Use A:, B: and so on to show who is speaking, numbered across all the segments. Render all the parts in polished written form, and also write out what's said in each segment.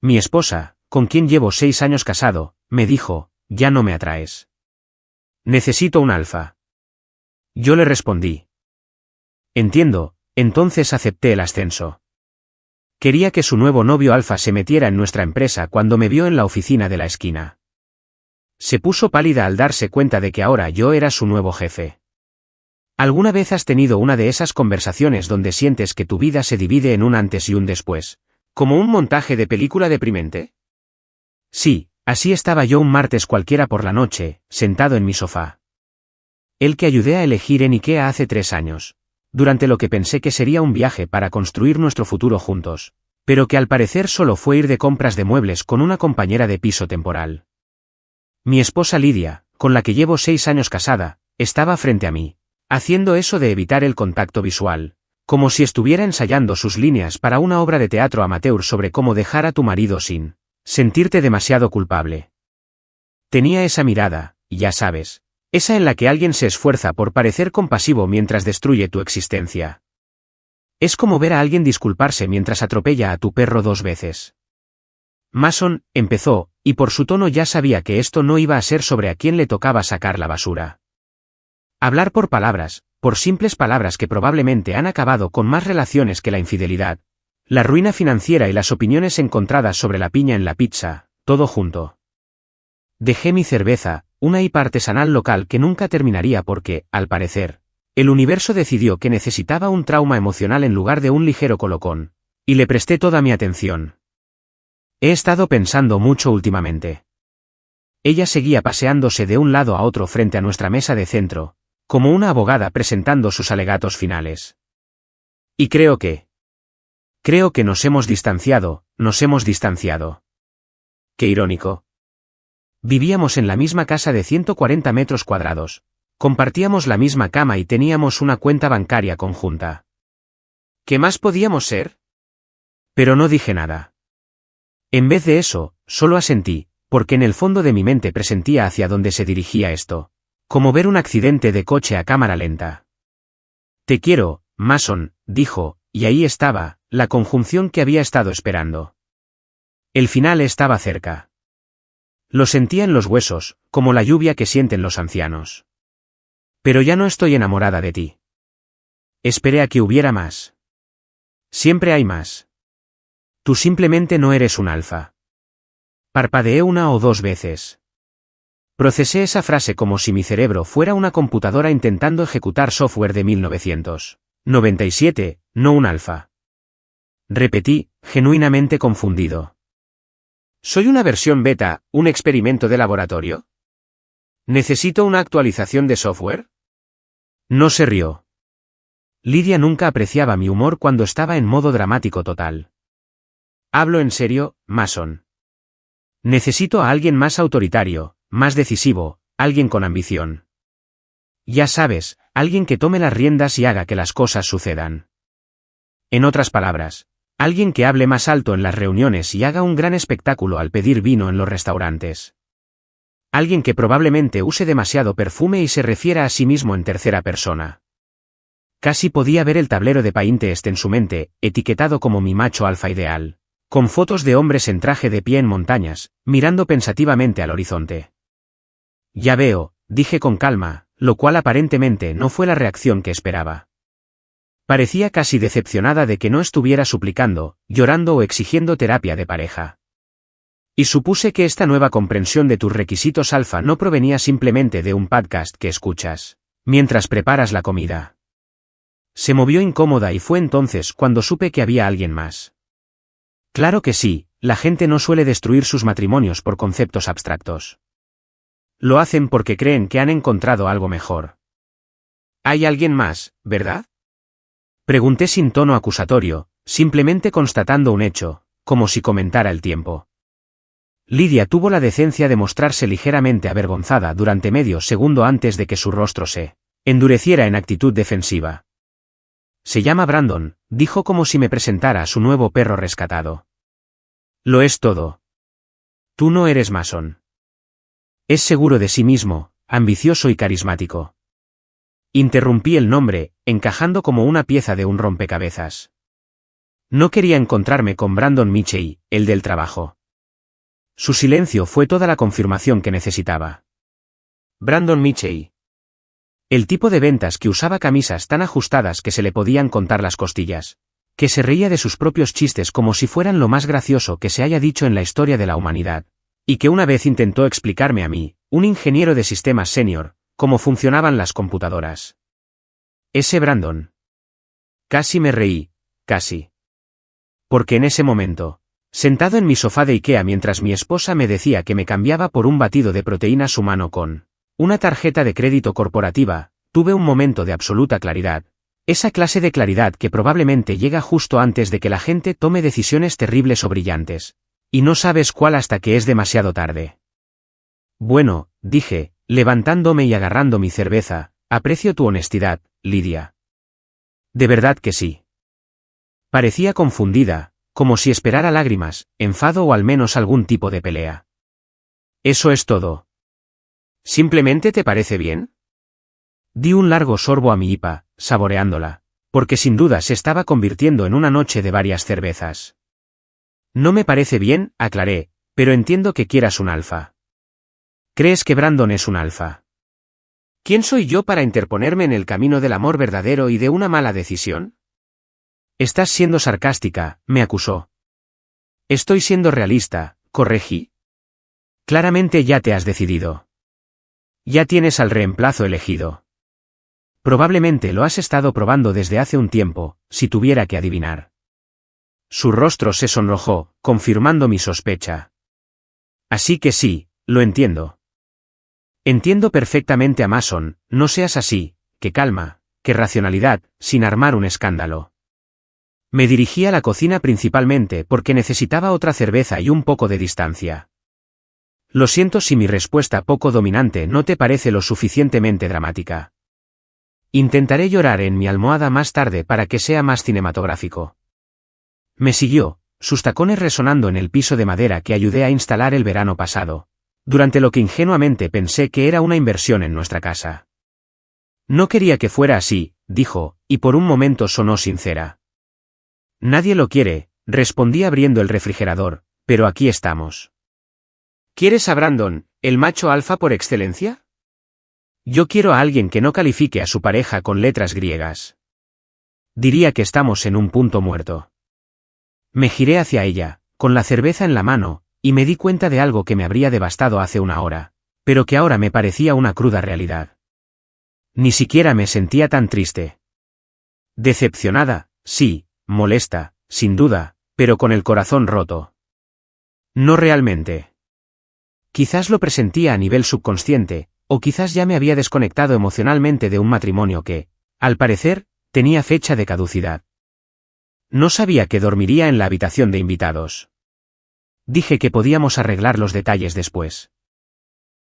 A: Mi esposa, con quien llevo 6 años casado, me dijo, ya no me atraes. Necesito un alfa. Yo le respondí. Entiendo, entonces acepté el ascenso. Quería que su nuevo novio alfa se metiera en nuestra empresa cuando me vio en la oficina de la esquina. Se puso pálida al darse cuenta de que ahora yo era su nuevo jefe. ¿Alguna vez has tenido una de esas conversaciones donde sientes que tu vida se divide en un antes y un después, como un montaje de película deprimente? Sí, así estaba yo un martes cualquiera por la noche, sentado en mi sofá. El que ayudé a elegir en IKEA hace 3 años, durante lo que pensé que sería un viaje para construir nuestro futuro juntos, pero que al parecer solo fue ir de compras de muebles con una compañera de piso temporal. Mi esposa Lidia, con la que llevo 6 años casada, estaba frente a mí, haciendo eso de evitar el contacto visual, como si estuviera ensayando sus líneas para una obra de teatro amateur sobre cómo dejar a tu marido sin sentirte demasiado culpable. Tenía esa mirada, ya sabes, esa en la que alguien se esfuerza por parecer compasivo mientras destruye tu existencia. Es como ver a alguien disculparse mientras atropella a tu perro 2 veces. Mason, empezó, y por su tono ya sabía que esto no iba a ser sobre a quién le tocaba sacar la basura. Hablar por palabras, por simples palabras que probablemente han acabado con más relaciones que la infidelidad, la ruina financiera y las opiniones encontradas sobre la piña en la pizza, todo junto. Dejé mi cerveza, una IPA artesanal local que nunca terminaría porque, al parecer, el universo decidió que necesitaba un trauma emocional en lugar de un ligero colocón, y le presté toda mi atención. He estado pensando mucho últimamente. Ella seguía paseándose de un lado a otro frente a nuestra mesa de centro, como una abogada presentando sus alegatos finales. Y creo que nos hemos distanciado. Qué irónico. Vivíamos en la misma casa de 140 metros cuadrados, compartíamos la misma cama y teníamos una cuenta bancaria conjunta. ¿Qué más podíamos ser? Pero no dije nada. En vez de eso, solo asentí, porque en el fondo de mi mente presentía hacia dónde se dirigía esto, como ver un accidente de coche a cámara lenta. Te quiero, Mason, dijo, y ahí estaba, la conjunción que había estado esperando. El final estaba cerca. Lo sentía en los huesos, como la lluvia que sienten los ancianos. Pero ya no estoy enamorada de ti. Esperé a que hubiera más. Siempre hay más. Tú simplemente no eres un alfa. Parpadeé 1 o 2 veces. Procesé esa frase como si mi cerebro fuera una computadora intentando ejecutar software de 1997, no un alfa. Repetí, genuinamente confundido. ¿Soy una versión beta, un experimento de laboratorio? ¿Necesito una actualización de software? No se rió. Lidia nunca apreciaba mi humor cuando estaba en modo dramático total. Hablo en serio, Mason. Necesito a alguien más autoritario, más decisivo, alguien con ambición. Ya sabes, alguien que tome las riendas y haga que las cosas sucedan. En otras palabras, alguien que hable más alto en las reuniones y haga un gran espectáculo al pedir vino en los restaurantes. Alguien que probablemente use demasiado perfume y se refiera a sí mismo en tercera persona. Casi podía ver el tablero de Pinterest en su mente, etiquetado como mi macho alfa ideal, con fotos de hombres en traje de pie en montañas, mirando pensativamente al horizonte. Ya veo, dije con calma, lo cual aparentemente no fue la reacción que esperaba. Parecía casi decepcionada de que no estuviera suplicando, llorando o exigiendo terapia de pareja. Y supuse que esta nueva comprensión de tus requisitos alfa no provenía simplemente de un podcast que escuchas mientras preparas la comida. Se movió incómoda y fue entonces cuando supe que había alguien más. Claro que sí, la gente no suele destruir sus matrimonios por conceptos abstractos. Lo hacen porque creen que han encontrado algo mejor. ¿Hay alguien más, verdad? Pregunté sin tono acusatorio, simplemente constatando un hecho, como si comentara el tiempo. Lidia tuvo la decencia de mostrarse ligeramente avergonzada durante medio segundo antes de que su rostro se endureciera en actitud defensiva. Se llama Brandon, dijo como si me presentara a su nuevo perro rescatado. Lo es todo. Tú no eres Mason. Es seguro de sí mismo, ambicioso y carismático. Interrumpí el nombre, encajando como una pieza de un rompecabezas. No quería encontrarme con Brandon Mitchell, el del trabajo. Su silencio fue toda la confirmación que necesitaba. Brandon Mitchell. El tipo de ventas que usaba camisas tan ajustadas que se le podían contar las costillas, que se reía de sus propios chistes como si fueran lo más gracioso que se haya dicho en la historia de la humanidad, y que una vez intentó explicarme a mí, un ingeniero de sistemas senior, cómo funcionaban las computadoras. Ese Brandon. Casi me reí, casi. Porque en ese momento, sentado en mi sofá de IKEA mientras mi esposa me decía que me cambiaba por un batido de proteínas humano con una tarjeta de crédito corporativa, tuve un momento de absoluta claridad. Esa clase de claridad que probablemente llega justo antes de que la gente tome decisiones terribles o brillantes. Y no sabes cuál hasta que es demasiado tarde. Bueno, dije, levantándome y agarrando mi cerveza, aprecio tu honestidad, Lidia. De verdad que sí. Parecía confundida, como si esperara lágrimas, enfado o al menos algún tipo de pelea. Eso es todo. ¿Simplemente te parece bien? Di un largo sorbo a mi IPA, saboreándola, porque sin duda se estaba convirtiendo en una noche de varias cervezas. No me parece bien, aclaré, pero entiendo que quieras un alfa. ¿Crees que Brandon es un alfa? ¿Quién soy yo para interponerme en el camino del amor verdadero y de una mala decisión? Estás siendo sarcástica, me acusó. Estoy siendo realista, corregí. Claramente ya te has decidido. Ya tienes al reemplazo elegido. Probablemente lo has estado probando desde hace un tiempo, si tuviera que adivinar. Su rostro se sonrojó, confirmando mi sospecha. Así que sí, lo entiendo. Entiendo perfectamente a Mason, no seas así, que calma, que racionalidad, sin armar un escándalo. Me dirigí a la cocina principalmente porque necesitaba otra cerveza y un poco de distancia. Lo siento si mi respuesta poco dominante no te parece lo suficientemente dramática. Intentaré llorar en mi almohada más tarde para que sea más cinematográfico. Me siguió, sus tacones resonando en el piso de madera que ayudé a instalar el verano pasado, durante lo que ingenuamente pensé que era una inversión en nuestra casa. No quería que fuera así, dijo, y por un momento sonó sincera. Nadie lo quiere, respondí abriendo el refrigerador, pero aquí estamos. ¿Quieres a Brandon, el macho alfa por excelencia? Yo quiero a alguien que no califique a su pareja con letras griegas. Diría que estamos en un punto muerto. Me giré hacia ella, con la cerveza en la mano, y me di cuenta de algo que me habría devastado hace una hora, pero que ahora me parecía una cruda realidad. Ni siquiera me sentía tan triste. Decepcionada, sí, molesta, sin duda, pero con el corazón roto. No realmente. Quizás lo presentía a nivel subconsciente, o quizás ya me había desconectado emocionalmente de un matrimonio que, al parecer, tenía fecha de caducidad. No sabía que dormiría en la habitación de invitados. Dije que podíamos arreglar los detalles después.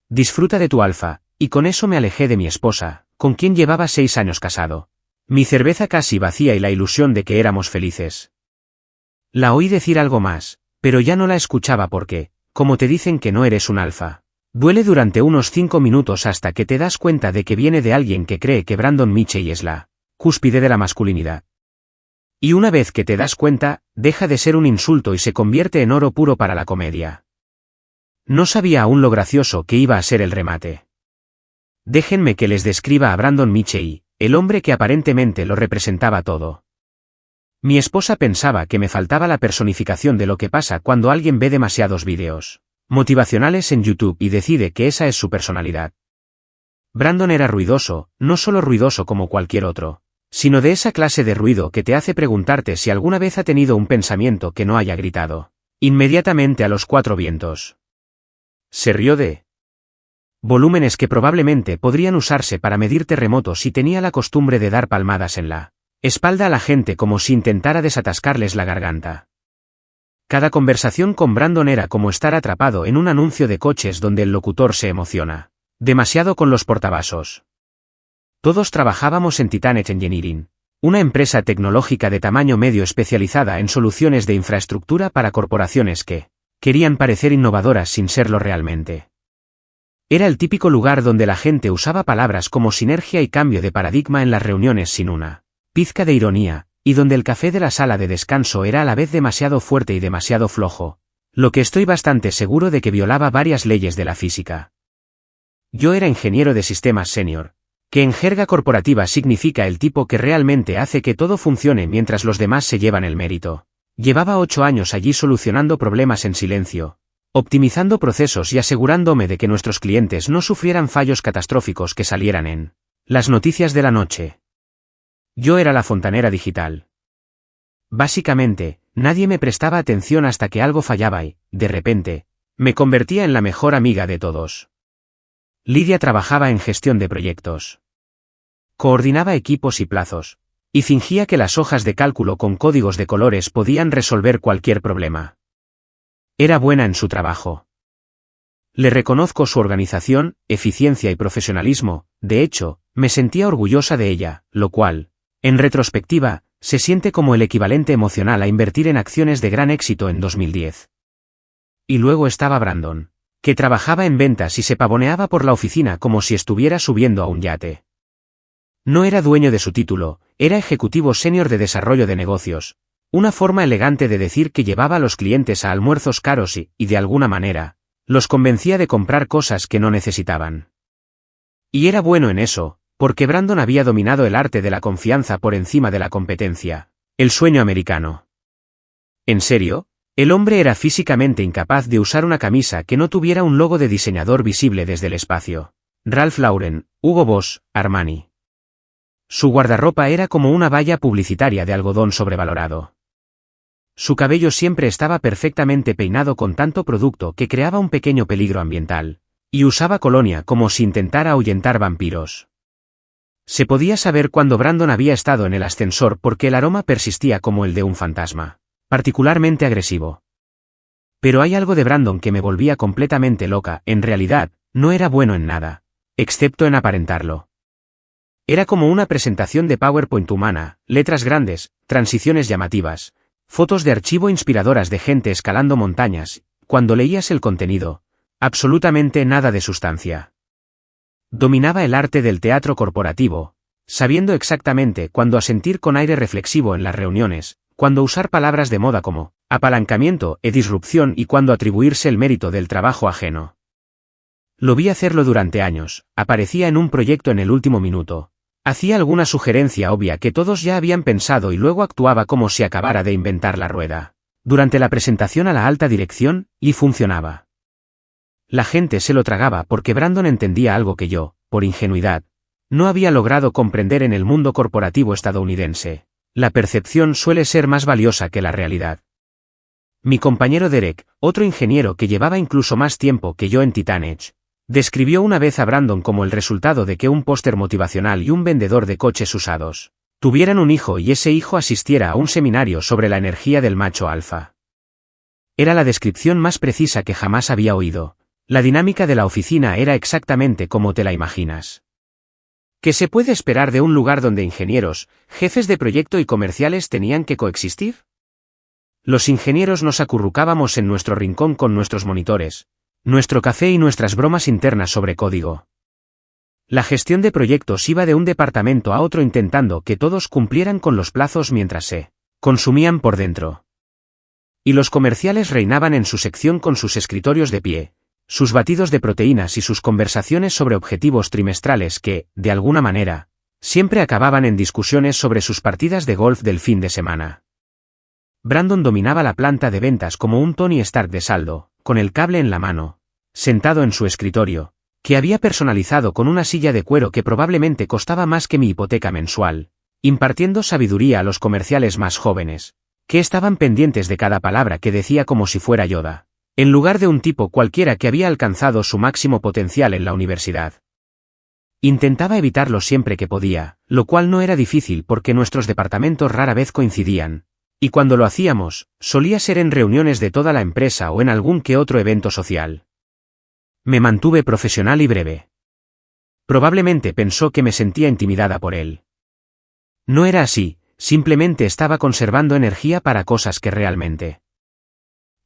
A: Disfruta de tu alfa, y con eso me alejé de mi esposa, con quien llevaba 6 años casado. Mi cerveza casi vacía y la ilusión de que éramos felices. La oí decir algo más, pero ya no la escuchaba porque, como te dicen que no eres un alfa, duele durante unos 5 minutos hasta que te das cuenta de que viene de alguien que cree que Brandon Mitchell es la cúspide de la masculinidad. Y una vez que te das cuenta, deja de ser un insulto y se convierte en oro puro para la comedia. No sabía aún lo gracioso que iba a ser el remate. Déjenme que les describa a Brandon Mitchell, el hombre que aparentemente lo representaba todo. Mi esposa pensaba que me faltaba la personificación de lo que pasa cuando alguien ve demasiados vídeos motivacionales en YouTube y decide que esa es su personalidad. Brandon era ruidoso, no solo ruidoso como cualquier otro, sino de esa clase de ruido que te hace preguntarte si alguna vez ha tenido un pensamiento que no haya gritado inmediatamente a los 4 vientos. Se rió de volúmenes que probablemente podrían usarse para medir terremotos y tenía la costumbre de dar palmadas en la espalda a la gente como si intentara desatascarles la garganta. Cada conversación con Brandon era como estar atrapado en un anuncio de coches donde el locutor se emociona demasiado con los portavasos. Todos trabajábamos en Titanet Engineering, una empresa tecnológica de tamaño medio especializada en soluciones de infraestructura para corporaciones que querían parecer innovadoras sin serlo realmente. Era el típico lugar donde la gente usaba palabras como sinergia y cambio de paradigma en las reuniones sin una pizca de ironía, y donde el café de la sala de descanso era a la vez demasiado fuerte y demasiado flojo, lo que estoy bastante seguro de que violaba varias leyes de la física. Yo era ingeniero de sistemas senior, que en jerga corporativa significa el tipo que realmente hace que todo funcione mientras los demás se llevan el mérito. Llevaba 8 años allí solucionando problemas en silencio, optimizando procesos y asegurándome de que nuestros clientes no sufrieran fallos catastróficos que salieran en las noticias de la noche. Yo era la fontanera digital. Básicamente, nadie me prestaba atención hasta que algo fallaba y, de repente, me convertía en la mejor amiga de todos. Lidia trabajaba en gestión de proyectos. Coordinaba equipos y plazos, y fingía que las hojas de cálculo con códigos de colores podían resolver cualquier problema. Era buena en su trabajo. Le reconozco su organización, eficiencia y profesionalismo, de hecho, me sentía orgullosa de ella, lo cual, en retrospectiva, se siente como el equivalente emocional a invertir en acciones de gran éxito en 2010. Y luego estaba Brandon, que trabajaba en ventas y se pavoneaba por la oficina como si estuviera subiendo a un yate. No era dueño de su título, era ejecutivo senior de desarrollo de negocios, una forma elegante de decir que llevaba a los clientes a almuerzos caros y, de alguna manera, los convencía de comprar cosas que no necesitaban. Y era bueno en eso, porque Brandon había dominado el arte de la confianza por encima de la competencia, el sueño americano. ¿En serio? El hombre era físicamente incapaz de usar una camisa que no tuviera un logo de diseñador visible desde el espacio. Ralph Lauren, Hugo Boss, Armani. Su guardarropa era como una valla publicitaria de algodón sobrevalorado. Su cabello siempre estaba perfectamente peinado con tanto producto que creaba un pequeño peligro ambiental, y usaba colonia como si intentara ahuyentar vampiros. Se podía saber cuando Brandon había estado en el ascensor porque el aroma persistía como el de un fantasma, particularmente agresivo. Pero hay algo de Brandon que me volvía completamente loca, en realidad, no era bueno en nada, excepto en aparentarlo. Era como una presentación de PowerPoint humana, letras grandes, transiciones llamativas, fotos de archivo inspiradoras de gente escalando montañas, cuando leías el contenido, absolutamente nada de sustancia. Dominaba el arte del teatro corporativo, sabiendo exactamente cuándo asentir con aire reflexivo en las reuniones, cuándo usar palabras de moda como apalancamiento e disrupción y cuándo atribuirse el mérito del trabajo ajeno. Lo vi hacerlo durante años, aparecía en un proyecto en el último minuto. Hacía alguna sugerencia obvia que todos ya habían pensado y luego actuaba como si acabara de inventar la rueda. Durante la presentación a la alta dirección, y funcionaba. La gente se lo tragaba porque Brandon entendía algo que yo, por ingenuidad, no había logrado comprender en el mundo corporativo estadounidense. La percepción suele ser más valiosa que la realidad. Mi compañero Derek, otro ingeniero que llevaba incluso más tiempo que yo en Titanage, describió una vez a Brandon como el resultado de que un póster motivacional y un vendedor de coches usados tuvieran un hijo y ese hijo asistiera a un seminario sobre la energía del macho alfa. Era la descripción más precisa que jamás había oído. La dinámica de la oficina era exactamente como te la imaginas. ¿Qué se puede esperar de un lugar donde ingenieros, jefes de proyecto y comerciales tenían que coexistir? Los ingenieros nos acurrucábamos en nuestro rincón con nuestros monitores, nuestro café y nuestras bromas internas sobre código. La gestión de proyectos iba de un departamento a otro intentando que todos cumplieran con los plazos mientras se consumían por dentro. Y los comerciales reinaban en su sección con sus escritorios de pie, sus batidos de proteínas y sus conversaciones sobre objetivos trimestrales que, de alguna manera, siempre acababan en discusiones sobre sus partidas de golf del fin de semana. Brandon dominaba la planta de ventas como un Tony Stark de saldo, con el cable en la mano, sentado en su escritorio, que había personalizado con una silla de cuero que probablemente costaba más que mi hipoteca mensual, impartiendo sabiduría a los comerciales más jóvenes, que estaban pendientes de cada palabra que decía como si fuera Yoda, en lugar de un tipo cualquiera que había alcanzado su máximo potencial en la universidad. Intentaba evitarlo siempre que podía, lo cual no era difícil porque nuestros departamentos rara vez coincidían, y cuando lo hacíamos, solía ser en reuniones de toda la empresa o en algún que otro evento social. Me mantuve profesional y breve. Probablemente pensó que me sentía intimidada por él. No era así, simplemente estaba conservando energía para cosas que realmente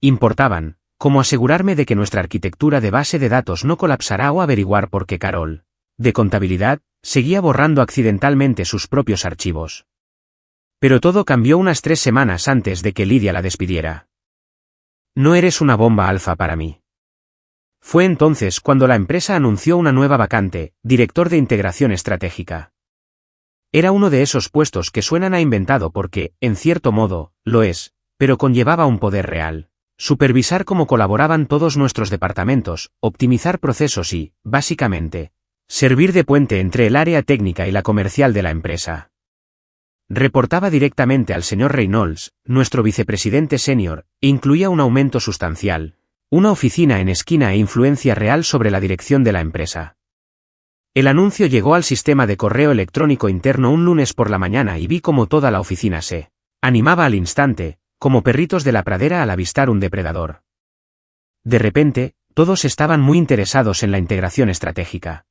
A: importaban, como asegurarme de que nuestra arquitectura de base de datos no colapsará o averiguar por qué Carol, de contabilidad, seguía borrando accidentalmente sus propios archivos. Pero todo cambió unas 3 semanas antes de que Lydia la despidiera. No eres una bomba alfa para mí. Fue entonces cuando la empresa anunció una nueva vacante, director de integración estratégica. Era uno de esos puestos que suenan a inventado porque, en cierto modo, lo es, pero conllevaba un poder real. Supervisar cómo colaboraban todos nuestros departamentos, optimizar procesos y, básicamente, servir de puente entre el área técnica y la comercial de la empresa. Reportaba directamente al señor Reynolds, nuestro vicepresidente senior, e incluía un aumento sustancial, una oficina en esquina e influencia real sobre la dirección de la empresa. El anuncio llegó al sistema de correo electrónico interno un lunes por la mañana y vi cómo toda la oficina se animaba al instante, como perritos de la pradera al avistar un depredador. De repente, todos estaban muy interesados en la integración estratégica.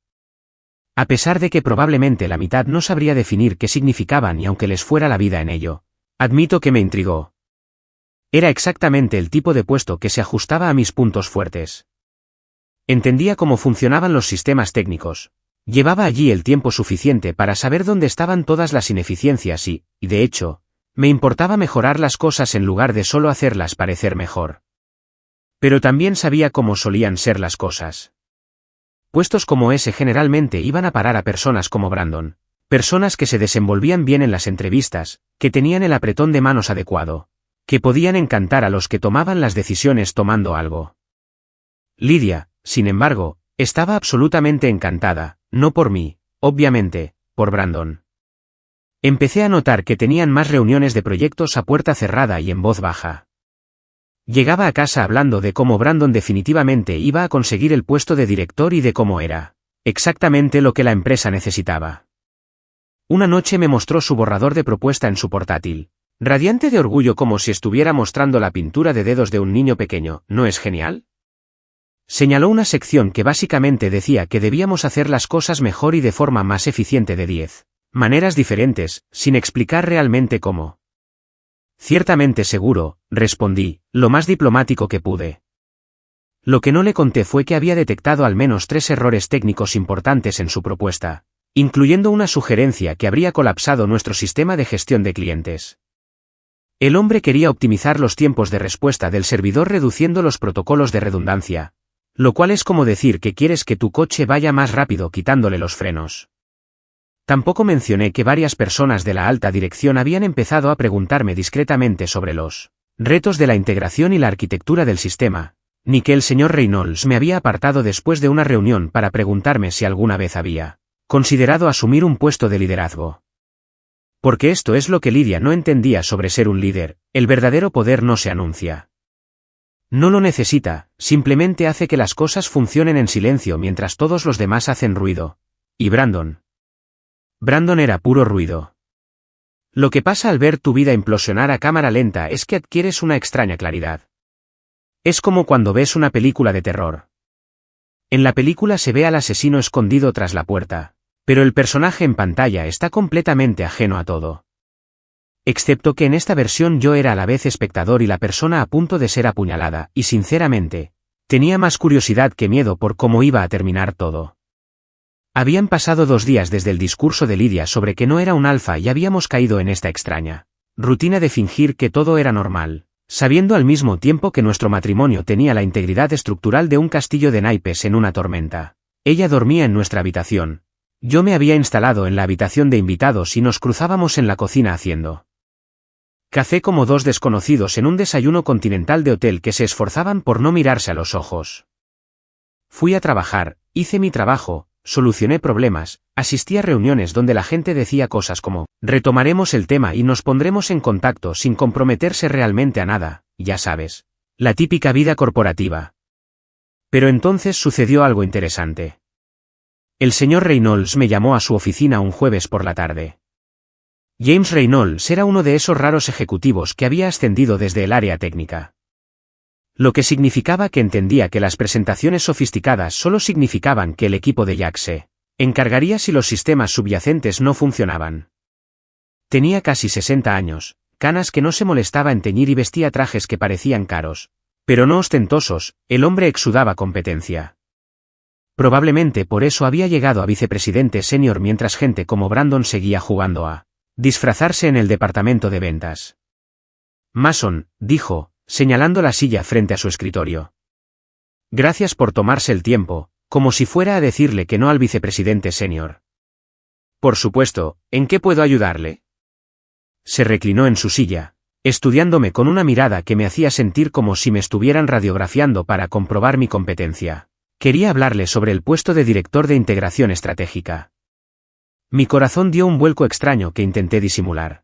A: A pesar de que probablemente la mitad no sabría definir qué significaban y aunque les fuera la vida en ello, admito que me intrigó. Era exactamente el tipo de puesto que se ajustaba a mis puntos fuertes. Entendía cómo funcionaban los sistemas técnicos. Llevaba allí el tiempo suficiente para saber dónde estaban todas las ineficiencias y, de hecho, me importaba mejorar las cosas en lugar de solo hacerlas parecer mejor. Pero también sabía cómo solían ser las cosas. Puestos como ese generalmente iban a parar a personas como Brandon, personas que se desenvolvían bien en las entrevistas, que tenían el apretón de manos adecuado, que podían encantar a los que tomaban las decisiones tomando algo. Lydia, sin embargo, estaba absolutamente encantada, no por mí, obviamente, por Brandon. Empecé a notar que tenían más reuniones de proyectos a puerta cerrada y en voz baja. Llegaba a casa hablando de cómo Brandon definitivamente iba a conseguir el puesto de director y de cómo era exactamente lo que la empresa necesitaba. Una noche me mostró su borrador de propuesta en su portátil, radiante de orgullo como si estuviera mostrando la pintura de dedos de un niño pequeño. ¿No es genial? Señaló una sección que básicamente decía que debíamos hacer las cosas mejor y de forma más eficiente de 10 maneras diferentes, sin explicar realmente cómo. Ciertamente seguro, respondí, lo más diplomático que pude. Lo que no le conté fue que había detectado al menos 3 errores técnicos importantes en su propuesta, incluyendo una sugerencia que habría colapsado nuestro sistema de gestión de clientes. El hombre quería optimizar los tiempos de respuesta del servidor reduciendo los protocolos de redundancia, lo cual es como decir que quieres que tu coche vaya más rápido quitándole los frenos. Tampoco mencioné que varias personas de la alta dirección habían empezado a preguntarme discretamente sobre los retos de la integración y la arquitectura del sistema, ni que el señor Reynolds me había apartado después de una reunión para preguntarme si alguna vez había considerado asumir un puesto de liderazgo. Porque esto es lo que Lydia no entendía sobre ser un líder: el verdadero poder no se anuncia. No lo necesita, simplemente hace que las cosas funcionen en silencio mientras todos los demás hacen ruido. Y Brandon era puro ruido. Lo que pasa al ver tu vida implosionar a cámara lenta es que adquieres una extraña claridad. Es como cuando ves una película de terror. En la película se ve al asesino escondido tras la puerta, pero el personaje en pantalla está completamente ajeno a todo. Excepto que en esta versión yo era a la vez espectador y la persona a punto de ser apuñalada, y sinceramente, tenía más curiosidad que miedo por cómo iba a terminar todo. Habían pasado 2 días desde el discurso de Lydia sobre que no era un alfa y habíamos caído en esta extraña rutina de fingir que todo era normal, sabiendo al mismo tiempo que nuestro matrimonio tenía la integridad estructural de un castillo de naipes en una tormenta. Ella dormía en nuestra habitación. Yo me había instalado en la habitación de invitados y nos cruzábamos en la cocina haciendo café como 2 desconocidos en un desayuno continental de hotel que se esforzaban por no mirarse a los ojos. Fui a trabajar, hice mi trabajo, solucioné problemas, asistí a reuniones donde la gente decía cosas como, retomaremos el tema y nos pondremos en contacto sin comprometerse realmente a nada, ya sabes, la típica vida corporativa. Pero entonces sucedió algo interesante. El señor Reynolds me llamó a su oficina un jueves por la tarde. James Reynolds era uno de esos raros ejecutivos que había ascendido desde el área técnica. Lo que significaba que entendía que las presentaciones sofisticadas solo significaban que el equipo de Jack se encargaría si los sistemas subyacentes no funcionaban. Tenía casi 60 años, canas que no se molestaba en teñir y vestía trajes que parecían caros, pero no ostentosos. El hombre exudaba competencia. Probablemente por eso había llegado a vicepresidente senior mientras gente como Brandon seguía jugando a Disfrazarse en el departamento de ventas. Mason, dijo, señalando la silla frente a su escritorio. Gracias por tomarse el tiempo, como si fuera a decirle que no al vicepresidente senior. Por supuesto, ¿en qué puedo ayudarle? Se reclinó en su silla, estudiándome con una mirada que me hacía sentir como si me estuvieran radiografiando para comprobar mi competencia. Quería hablarle sobre el puesto de director de integración estratégica. Mi corazón dio un vuelco extraño que intenté disimular.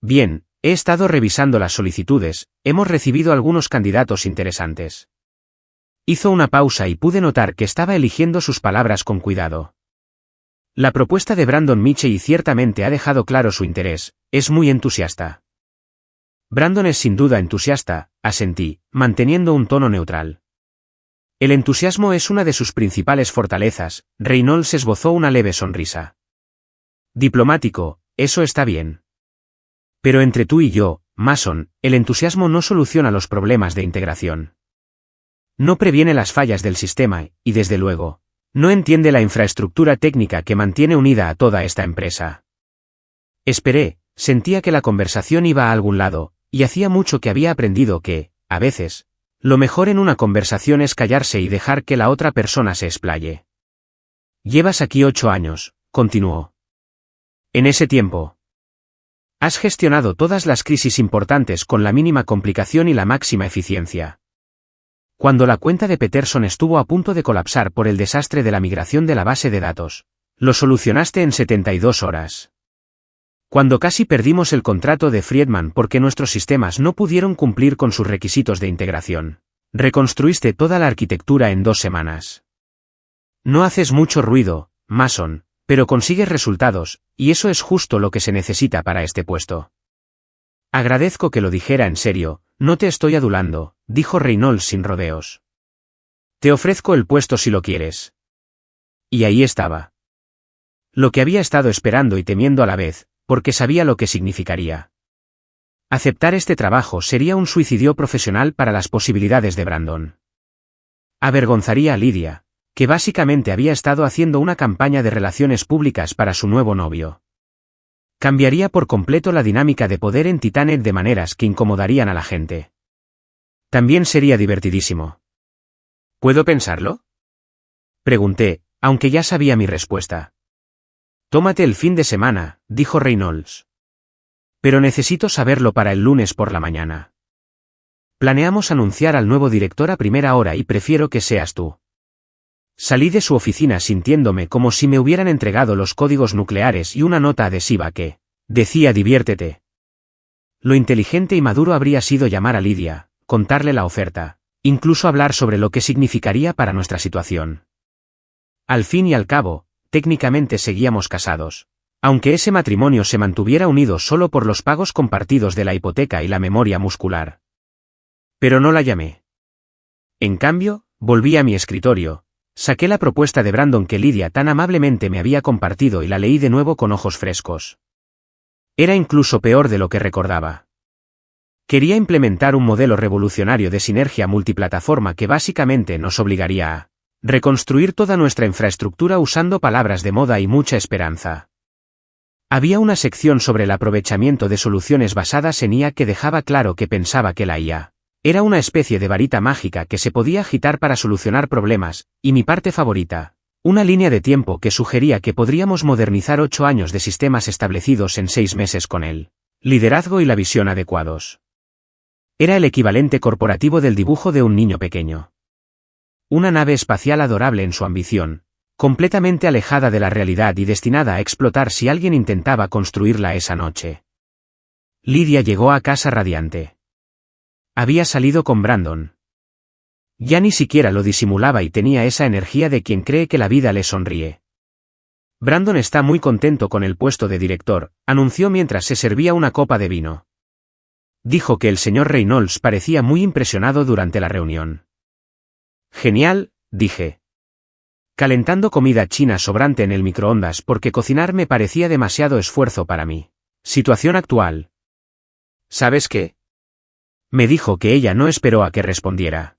A: Bien, he estado revisando las solicitudes, hemos recibido algunos candidatos interesantes. Hizo una pausa y pude notar que estaba eligiendo sus palabras con cuidado. La propuesta de Brandon Michey ciertamente ha dejado claro su interés, es muy entusiasta. Brandon es sin duda entusiasta, asentí, manteniendo un tono neutral. El entusiasmo es una de sus principales fortalezas, Reynolds esbozó una leve sonrisa. Diplomático, eso está bien. Pero entre tú y yo, Mason, el entusiasmo no soluciona los problemas de integración. No previene las fallas del sistema y, desde luego, no entiende la infraestructura técnica que mantiene unida a toda esta empresa. Esperé, sentía que la conversación iba a algún lado, y hacía mucho que había aprendido que, a veces, lo mejor en una conversación es callarse y dejar que la otra persona se explaye. Llevas aquí 8 años, continuó. En ese tiempo, has gestionado todas las crisis importantes con la mínima complicación y la máxima eficiencia. Cuando la cuenta de Peterson estuvo a punto de colapsar por el desastre de la migración de la base de datos, lo solucionaste en 72 horas. Cuando casi perdimos el contrato de Friedman porque nuestros sistemas no pudieron cumplir con sus requisitos de integración, reconstruiste toda la arquitectura en 2 semanas. No haces mucho ruido, Mason, pero consigues resultados, y eso es justo lo que se necesita para este puesto. Agradezco que lo dijera en serio, no te estoy adulando, dijo Reynolds sin rodeos. Te ofrezco el puesto si lo quieres. Y ahí estaba. Lo que había estado esperando y temiendo a la vez, porque sabía lo que significaría. Aceptar este trabajo sería un suicidio profesional para las posibilidades de Brandon. Avergonzaría a Lydia, que básicamente había estado haciendo una campaña de relaciones públicas para su nuevo novio. Cambiaría por completo la dinámica de poder en Titanet de maneras que incomodarían a la gente. También sería divertidísimo. ¿Puedo pensarlo? Pregunté, aunque ya sabía mi respuesta. Tómate el fin de semana, dijo Reynolds. Pero necesito saberlo para el lunes por la mañana. Planeamos anunciar al nuevo director a primera hora y prefiero que seas tú. Salí de su oficina sintiéndome como si me hubieran entregado los códigos nucleares y una nota adhesiva que decía diviértete. Lo inteligente y maduro habría sido llamar a Lydia, contarle la oferta, incluso hablar sobre lo que significaría para nuestra situación. Al fin y al cabo, técnicamente seguíamos casados, aunque ese matrimonio se mantuviera unido solo por los pagos compartidos de la hipoteca y la memoria muscular. Pero no la llamé. En cambio, volví a mi escritorio. Saqué la propuesta de Brandon que Lydia tan amablemente me había compartido y la leí de nuevo con ojos frescos. Era incluso peor de lo que recordaba. Quería implementar un modelo revolucionario de sinergia multiplataforma que básicamente nos obligaría a reconstruir toda nuestra infraestructura usando palabras de moda y mucha esperanza. Había una sección sobre el aprovechamiento de soluciones basadas en IA que dejaba claro que pensaba que la IA era una especie de varita mágica que se podía agitar para solucionar problemas, y mi parte favorita, una línea de tiempo que sugería que podríamos modernizar 8 años de sistemas establecidos en 6 meses con el liderazgo y la visión adecuados. Era el equivalente corporativo del dibujo de un niño pequeño. Una nave espacial adorable en su ambición, completamente alejada de la realidad y destinada a explotar si alguien intentaba construirla esa noche. Lydia llegó a casa radiante. Había salido con Brandon. Ya ni siquiera lo disimulaba y tenía esa energía de quien cree que la vida le sonríe. Brandon está muy contento con el puesto de director, anunció mientras se servía una copa de vino. Dijo que el señor Reynolds parecía muy impresionado durante la reunión. Genial, dije. Calentando comida china sobrante en el microondas porque cocinar me parecía demasiado esfuerzo para mí. Situación actual. ¿Sabes qué? Me dijo que ella no esperó a que respondiera.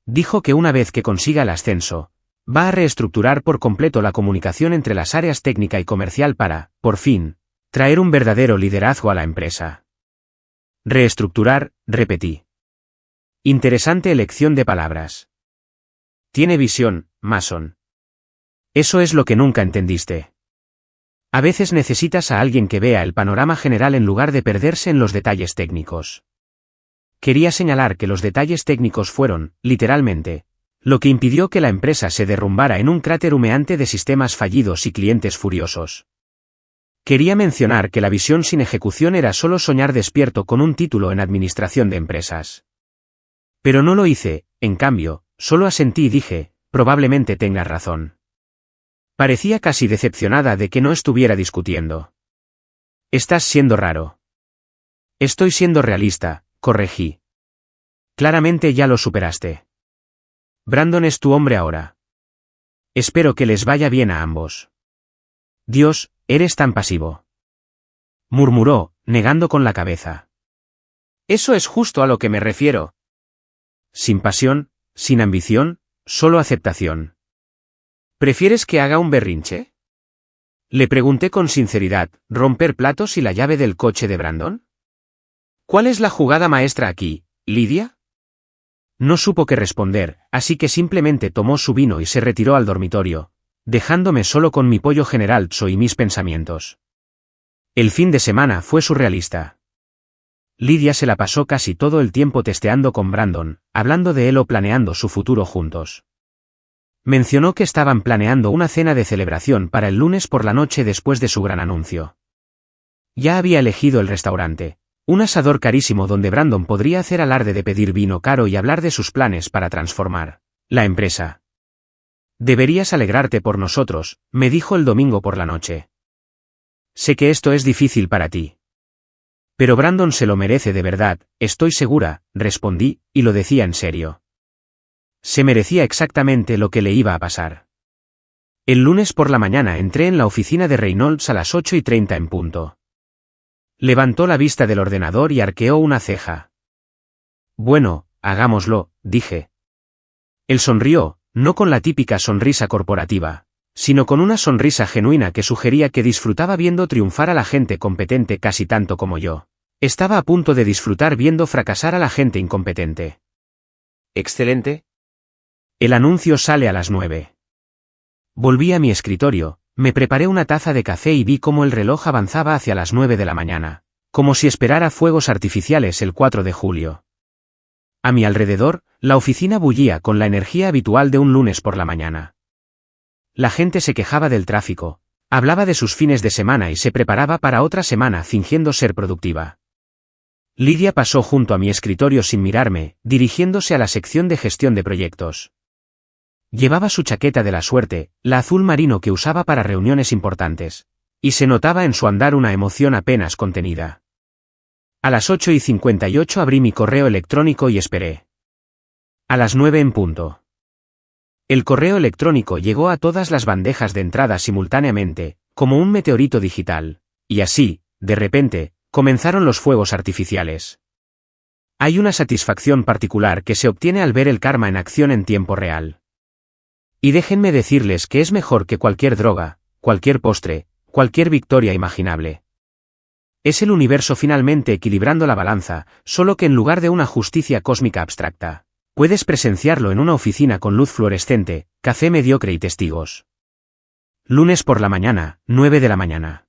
A: Dijo que una vez que consiga el ascenso, va a reestructurar por completo la comunicación entre las áreas técnica y comercial para, por fin, Traer un verdadero liderazgo a la empresa. Reestructurar, repetí. Interesante elección de palabras. Tiene visión, Mason. Eso es lo que nunca entendiste. A veces necesitas a alguien que vea el panorama general en lugar de perderse en los detalles técnicos. Quería señalar que los detalles técnicos fueron, literalmente, lo que impidió que la empresa se derrumbara en un cráter humeante de sistemas fallidos y clientes furiosos. Quería mencionar que la visión sin ejecución era solo soñar despierto con un título en administración de empresas. Pero no lo hice, en cambio, solo asentí y dije, probablemente tengas razón. Parecía casi decepcionada de que no estuviera discutiendo. Estás siendo raro. Estoy siendo realista, corregí. Claramente ya lo superaste. Brandon es tu hombre ahora. Espero que les vaya bien a ambos. Dios, eres tan pasivo. Murmuró, negando con la cabeza. Eso es justo a lo que me refiero. Sin pasión, sin ambición, solo aceptación. ¿Prefieres que haga un berrinche? Le pregunté con sinceridad, ¿romper platos y la llave del coche de Brandon? ¿Cuál es la jugada maestra aquí, Lidia? No supo qué responder, así que simplemente tomó su vino y se retiró al dormitorio, dejándome solo con mi pollo general y mis pensamientos. El fin de semana fue surrealista. Lidia se la pasó casi todo el tiempo testeando con Brandon, hablando de él o planeando su futuro juntos. Mencionó que estaban planeando una cena de celebración para el lunes por la noche después de su gran anuncio. Ya había elegido el restaurante, un asador carísimo donde Brandon podría hacer alarde de pedir vino caro y hablar de sus planes para transformar la empresa. Deberías alegrarte por nosotros, me dijo el domingo por la noche. Sé que esto es difícil para ti. Pero Brandon se lo merece de verdad, estoy segura, respondí, y lo decía en serio. Se merecía exactamente lo que le iba a pasar. El lunes por la mañana entré en la oficina de Reynolds a las 8:30 en punto. Levantó la vista del ordenador y arqueó una ceja. Bueno, hagámoslo, dije. Él sonrió, no con la típica sonrisa corporativa, sino con una sonrisa genuina que sugería que disfrutaba viendo triunfar a la gente competente casi tanto como yo. Estaba a punto de disfrutar viendo fracasar a la gente incompetente. Excelente. El anuncio sale a las 9. Volví a mi escritorio, me preparé una taza de café y vi cómo el reloj avanzaba hacia las 9 de la mañana, como si esperara fuegos artificiales el 4 de julio. A mi alrededor, la oficina bullía con la energía habitual de un lunes por la mañana. La gente se quejaba del tráfico, hablaba de sus fines de semana y se preparaba para otra semana fingiendo ser productiva. Lidia pasó junto a mi escritorio sin mirarme, dirigiéndose a la sección de gestión de proyectos. Llevaba su chaqueta de la suerte, la azul marino que usaba para reuniones importantes, y se notaba en su andar una emoción apenas contenida. A las 8:58 abrí mi correo electrónico y esperé. A las 9 en punto. El correo electrónico llegó a todas las bandejas de entrada simultáneamente, como un meteorito digital, y así, de repente, comenzaron los fuegos artificiales. Hay una satisfacción particular que se obtiene al ver el karma en acción en tiempo real. Y déjenme decirles que es mejor que cualquier droga, cualquier postre, cualquier victoria imaginable. Es el universo finalmente equilibrando la balanza, solo que en lugar de una justicia cósmica abstracta, puedes presenciarlo en una oficina con luz fluorescente, café mediocre y testigos. Lunes por la mañana, 9 de la mañana.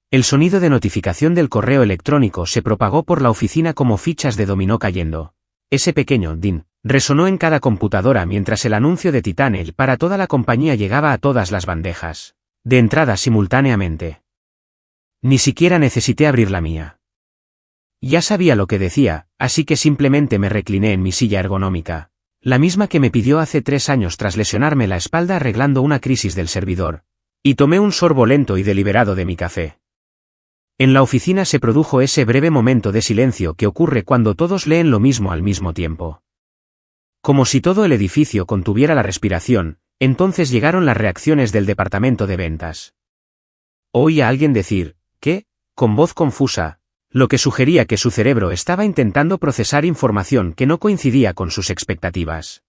A: El sonido de notificación del correo electrónico se propagó por la oficina como fichas de dominó cayendo. Ese pequeño din resonó en cada computadora mientras el anuncio de Titanic para toda la compañía llegaba a todas las bandejas de entrada simultáneamente. Ni siquiera necesité abrir la mía. Ya sabía lo que decía, así que simplemente me recliné en mi silla ergonómica, la misma que me pidió hace 3 años tras lesionarme la espalda arreglando una crisis del servidor, y tomé un sorbo lento y deliberado de mi café. En la oficina se produjo ese breve momento de silencio que ocurre cuando todos leen lo mismo al mismo tiempo. Como si todo el edificio contuviera la respiración, entonces llegaron las reacciones del departamento de ventas. Oí a alguien decir, ¿qué?, con voz confusa, lo que sugería que su cerebro estaba intentando procesar información que no coincidía con sus expectativas.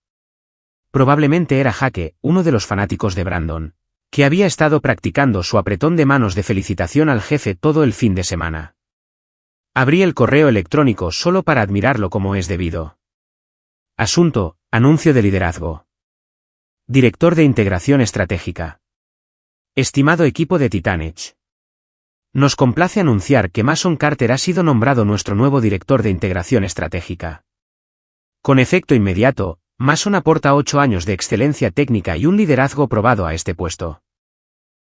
A: Probablemente era Jake, uno de los fanáticos de Brandon, que había estado practicando su apretón de manos de felicitación al jefe todo el fin de semana. Abrí el correo electrónico solo para admirarlo como es debido. Asunto, anuncio de liderazgo. Director de Integración Estratégica. Estimado equipo de Titanic. Nos complace anunciar que Mason Carter ha sido nombrado nuestro nuevo director de Integración Estratégica. Con efecto inmediato, Mason aporta 8 años de excelencia técnica y un liderazgo probado a este puesto.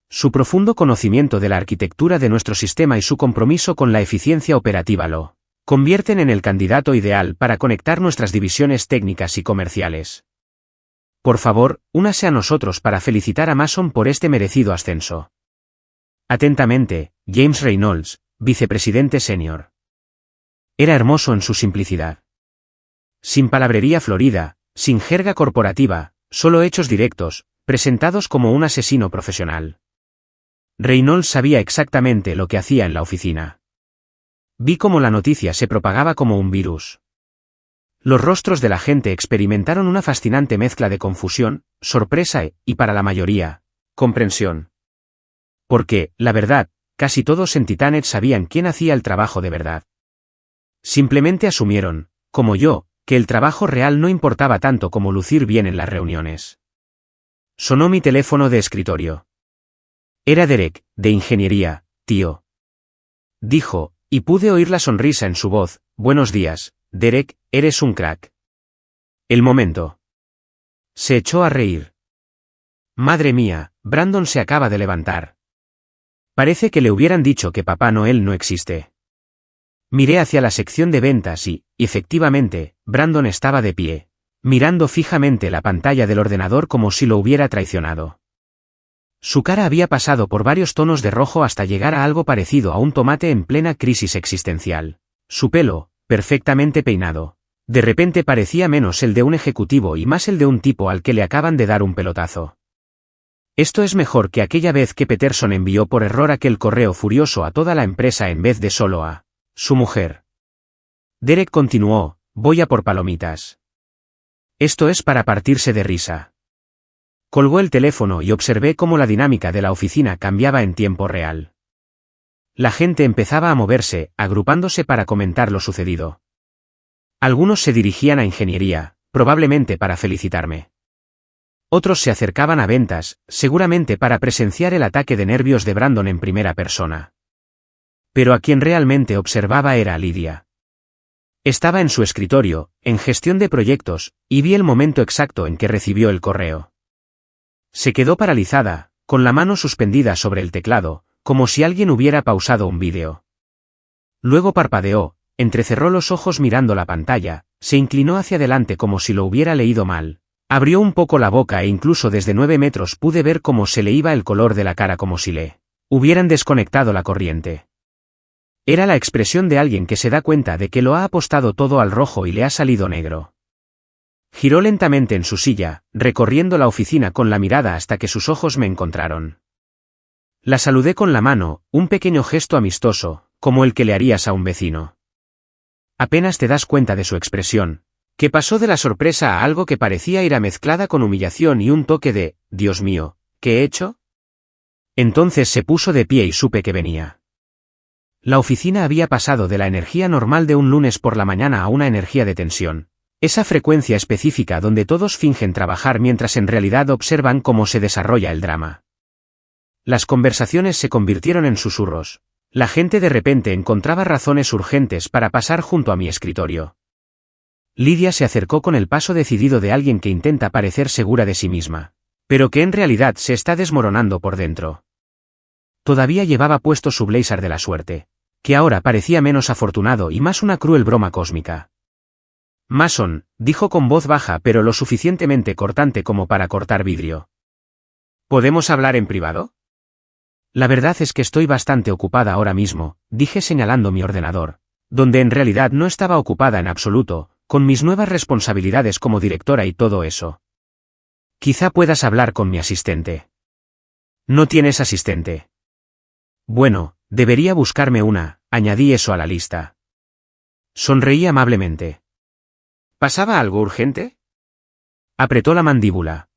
A: Su profundo conocimiento de la arquitectura de nuestro sistema y su compromiso con la eficiencia operativa lo convierten en el candidato ideal para conectar nuestras divisiones técnicas y comerciales. Por favor, únase a nosotros para felicitar a Mason por este merecido ascenso. Atentamente, James Reynolds, vicepresidente senior. Era hermoso en su simplicidad. Sin palabrería florida, sin jerga corporativa, solo hechos directos, presentados como un asesino profesional. Reynolds sabía exactamente lo que hacía en la oficina. Vi cómo la noticia se propagaba como un virus. Los rostros de la gente experimentaron una fascinante mezcla de confusión, sorpresa y, para la mayoría, comprensión. Porque, la verdad, casi todos en Titanet sabían quién hacía el trabajo de verdad. Simplemente asumieron, como yo, que el trabajo real no importaba tanto como lucir bien en las reuniones. Sonó mi teléfono de escritorio. Era Derek, de ingeniería, tío. Dijo, y pude oír la sonrisa en su voz. Buenos días, Derek, eres un crack. El momento. Se echó a reír. Madre mía, Brandon se acaba de levantar. Parece que le hubieran dicho que Papá Noel no existe. Miré hacia la sección de ventas y, efectivamente, Brandon estaba de pie, mirando fijamente la pantalla del ordenador como si lo hubiera traicionado. Su cara había pasado por varios tonos de rojo hasta llegar a algo parecido a un tomate en plena crisis existencial. Su pelo, perfectamente peinado, de repente parecía menos el de un ejecutivo y más el de un tipo al que le acaban de dar un pelotazo. Esto es mejor que aquella vez que Peterson envió por error aquel correo furioso a toda la empresa en vez de solo a su mujer. Derek continuó, voy a por palomitas. Esto es para partirse de risa. Colgó el teléfono y observé cómo la dinámica de la oficina cambiaba en tiempo real. La gente empezaba a moverse, agrupándose para comentar lo sucedido. Algunos se dirigían a ingeniería, probablemente para felicitarme. Otros se acercaban a ventas, seguramente para presenciar el ataque de nervios de Brandon en primera persona. Pero a quien realmente observaba era a Lydia. Estaba en su escritorio, en gestión de proyectos, y vi el momento exacto en que recibió el correo. Se quedó paralizada, con la mano suspendida sobre el teclado, como si alguien hubiera pausado un vídeo. Luego parpadeó, entrecerró los ojos mirando la pantalla, se inclinó hacia adelante como si lo hubiera leído mal, abrió un poco la boca e incluso desde 9 metros pude ver cómo se le iba el color de la cara como si le hubieran desconectado la corriente. Era la expresión de alguien que se da cuenta de que lo ha apostado todo al rojo y le ha salido negro. Giró lentamente en su silla, recorriendo la oficina con la mirada hasta que sus ojos me encontraron. La saludé con la mano, un pequeño gesto amistoso, como el que le harías a un vecino. Apenas te das cuenta de su expresión, que pasó de la sorpresa a algo que parecía ira mezclada con humillación y un toque de, Dios mío, ¿qué he hecho? Entonces se puso de pie y supe que venía. La oficina había pasado de la energía normal de un lunes por la mañana a una energía de tensión. Esa frecuencia específica donde todos fingen trabajar mientras en realidad observan cómo se desarrolla el drama. Las conversaciones se convirtieron en susurros. La gente de repente encontraba razones urgentes para pasar junto a mi escritorio. Lydia se acercó con el paso decidido de alguien que intenta parecer segura de sí misma, pero que en realidad se está desmoronando por dentro. Todavía llevaba puesto su blazer de la suerte, que ahora parecía menos afortunado y más una cruel broma cósmica. Mason, dijo con voz baja pero lo suficientemente cortante como para cortar vidrio. ¿Podemos hablar en privado? La verdad es que estoy bastante ocupada ahora mismo, dije señalando mi ordenador, donde en realidad no estaba ocupada en absoluto, con mis nuevas responsabilidades como directora y todo eso. Quizá puedas hablar con mi asistente. ¿No tienes asistente? Bueno, debería buscarme una, añadí eso a la lista. Sonreí amablemente. ¿Pasaba algo urgente? Apretó la mandíbula.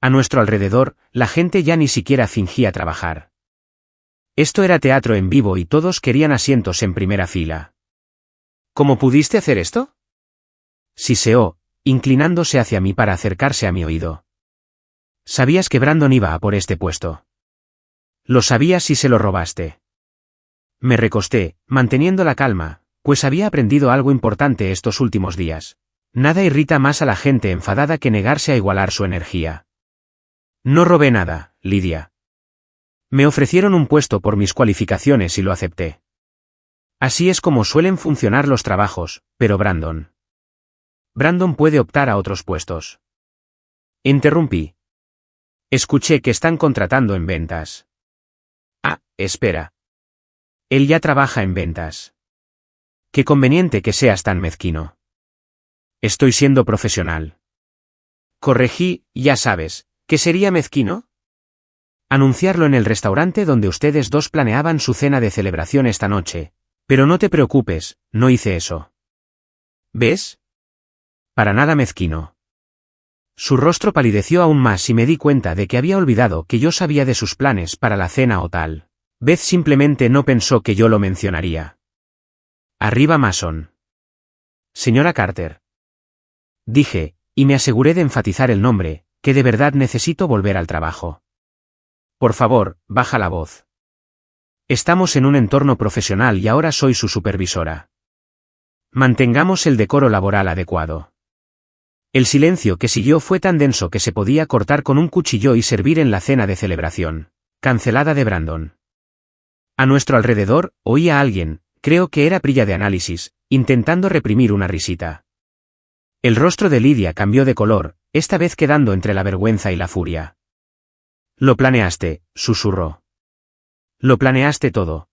A: A nuestro alrededor, la gente ya ni siquiera fingía trabajar. Esto era teatro en vivo y todos querían asientos en primera fila. ¿Cómo pudiste hacer esto? Siseó, inclinándose hacia mí para acercarse a mi oído. ¿Sabías que Brandon iba a por este puesto? Lo sabías y se lo robaste. Me recosté, manteniendo la calma, pues había aprendido algo importante estos últimos días. Nada irrita más a la gente enfadada que negarse a igualar su energía. No robé nada, Lidia. Me ofrecieron un puesto por mis cualificaciones y lo acepté. Así es como suelen funcionar los trabajos, pero Brandon puede optar a otros puestos. Interrumpí. Escuché que están contratando en ventas. Ah, espera. Él ya trabaja en ventas. Qué conveniente que seas tan mezquino. Estoy siendo profesional. Corregí, ya sabes, ¿qué sería mezquino? Anunciarlo en el restaurante donde ustedes dos planeaban su cena de celebración esta noche. Pero no te preocupes, no hice eso. ¿Ves? Para nada mezquino. Su rostro palideció aún más y me di cuenta de que había olvidado que yo sabía de sus planes para la cena o tal. Beth simplemente no pensó que yo lo mencionaría. Arriba Mason. Señora Carter. Dije, y me aseguré de enfatizar el nombre, que de verdad necesito volver al trabajo. Por favor, baja la voz. Estamos en un entorno profesional y ahora soy su supervisora. Mantengamos el decoro laboral adecuado. El silencio que siguió fue tan denso que se podía cortar con un cuchillo y servir en la cena de celebración, cancelada de Brandon. A nuestro alrededor, oía a alguien, creo que era Prilla de análisis, intentando reprimir una risita. El rostro de Lidia cambió de color, esta vez quedando entre la vergüenza y la furia. Lo planeaste, susurró. Lo planeaste todo.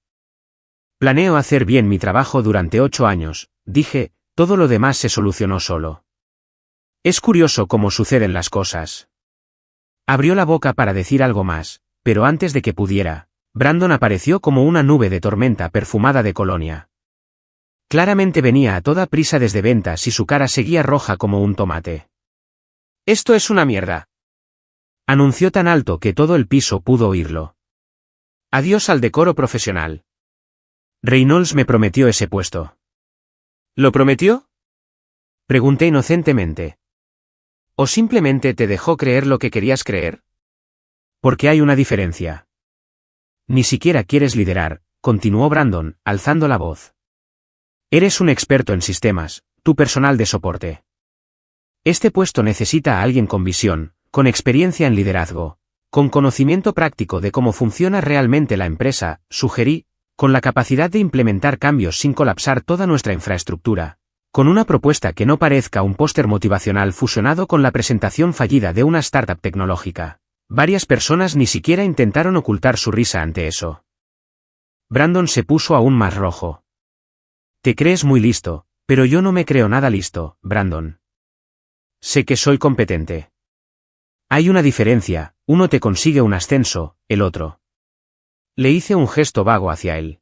A: Planeo hacer bien mi trabajo durante 8 años, dije, todo lo demás se solucionó solo. Es curioso cómo suceden las cosas. Abrió la boca para decir algo más, pero antes de que pudiera, Brandon apareció como una nube de tormenta perfumada de colonia. Claramente venía a toda prisa desde ventas y su cara seguía roja como un tomate. Esto es una mierda. Anunció tan alto que todo el piso pudo oírlo. Adiós al decoro profesional. Reynolds me prometió ese puesto. ¿Lo prometió? Pregunté inocentemente. ¿O simplemente te dejó creer lo que querías creer? Porque hay una diferencia. Ni siquiera quieres liderar, continuó Brandon, alzando la voz. Eres un experto en sistemas, tu personal de soporte. Este puesto necesita a alguien con visión, con experiencia en liderazgo, con conocimiento práctico de cómo funciona realmente la empresa, sugerí, con la capacidad de implementar cambios sin colapsar toda nuestra infraestructura, con una propuesta que no parezca un póster motivacional fusionado con la presentación fallida de una startup tecnológica. Varias personas ni siquiera intentaron ocultar su risa ante eso. Brandon se puso aún más rojo. Te crees muy listo, pero yo no me creo nada listo, Brandon. Sé que soy competente. Hay una diferencia, uno te consigue un ascenso, el otro. Le hice un gesto vago hacia él.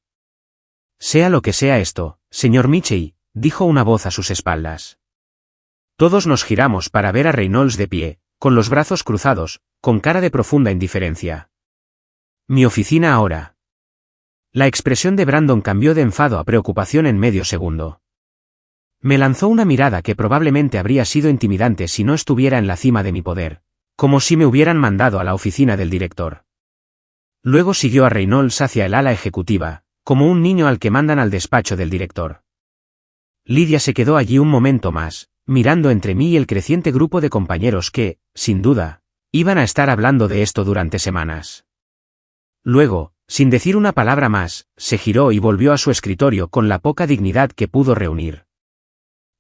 A: Sea lo que sea esto, señor Mitchell, dijo una voz a sus espaldas. Todos nos giramos para ver a Reynolds de pie, con los brazos cruzados, con cara de profunda indiferencia. Mi oficina ahora. La expresión de Brandon cambió de enfado a preocupación en medio segundo. Me lanzó una mirada que probablemente habría sido intimidante si no estuviera en la cima de mi poder, como si me hubieran mandado a la oficina del director. Luego siguió a Reynolds hacia el ala ejecutiva, como un niño al que mandan al despacho del director. Lidia se quedó allí un momento más, mirando entre mí y el creciente grupo de compañeros que, sin duda, iban a estar hablando de esto durante semanas. Luego, sin decir una palabra más, se giró y volvió a su escritorio con la poca dignidad que pudo reunir.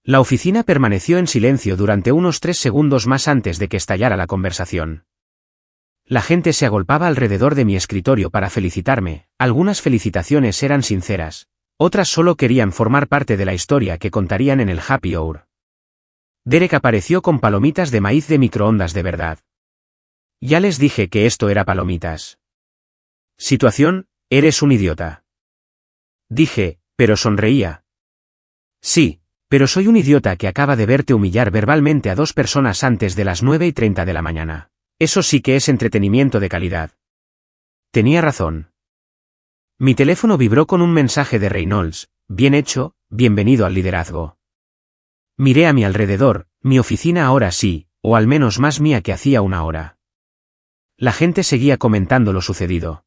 A: La oficina permaneció en silencio durante unos 3 segundos más antes de que estallara la conversación. La gente se agolpaba alrededor de mi escritorio para felicitarme, algunas felicitaciones eran sinceras, otras solo querían formar parte de la historia que contarían en el happy hour. Derek apareció con palomitas de maíz de microondas de verdad. Ya les dije que esto era palomitas. Situación, eres un idiota. Dije, pero sonreía. Sí, pero soy un idiota que acaba de verte humillar verbalmente a 2 personas antes de las 9:30 de la mañana. Eso sí que es entretenimiento de calidad. Tenía razón. Mi teléfono vibró con un mensaje de Reynolds: bien hecho, bienvenido al liderazgo. Miré a mi alrededor, mi oficina ahora sí, o al menos más mía que hacía una hora. La gente seguía comentando lo sucedido.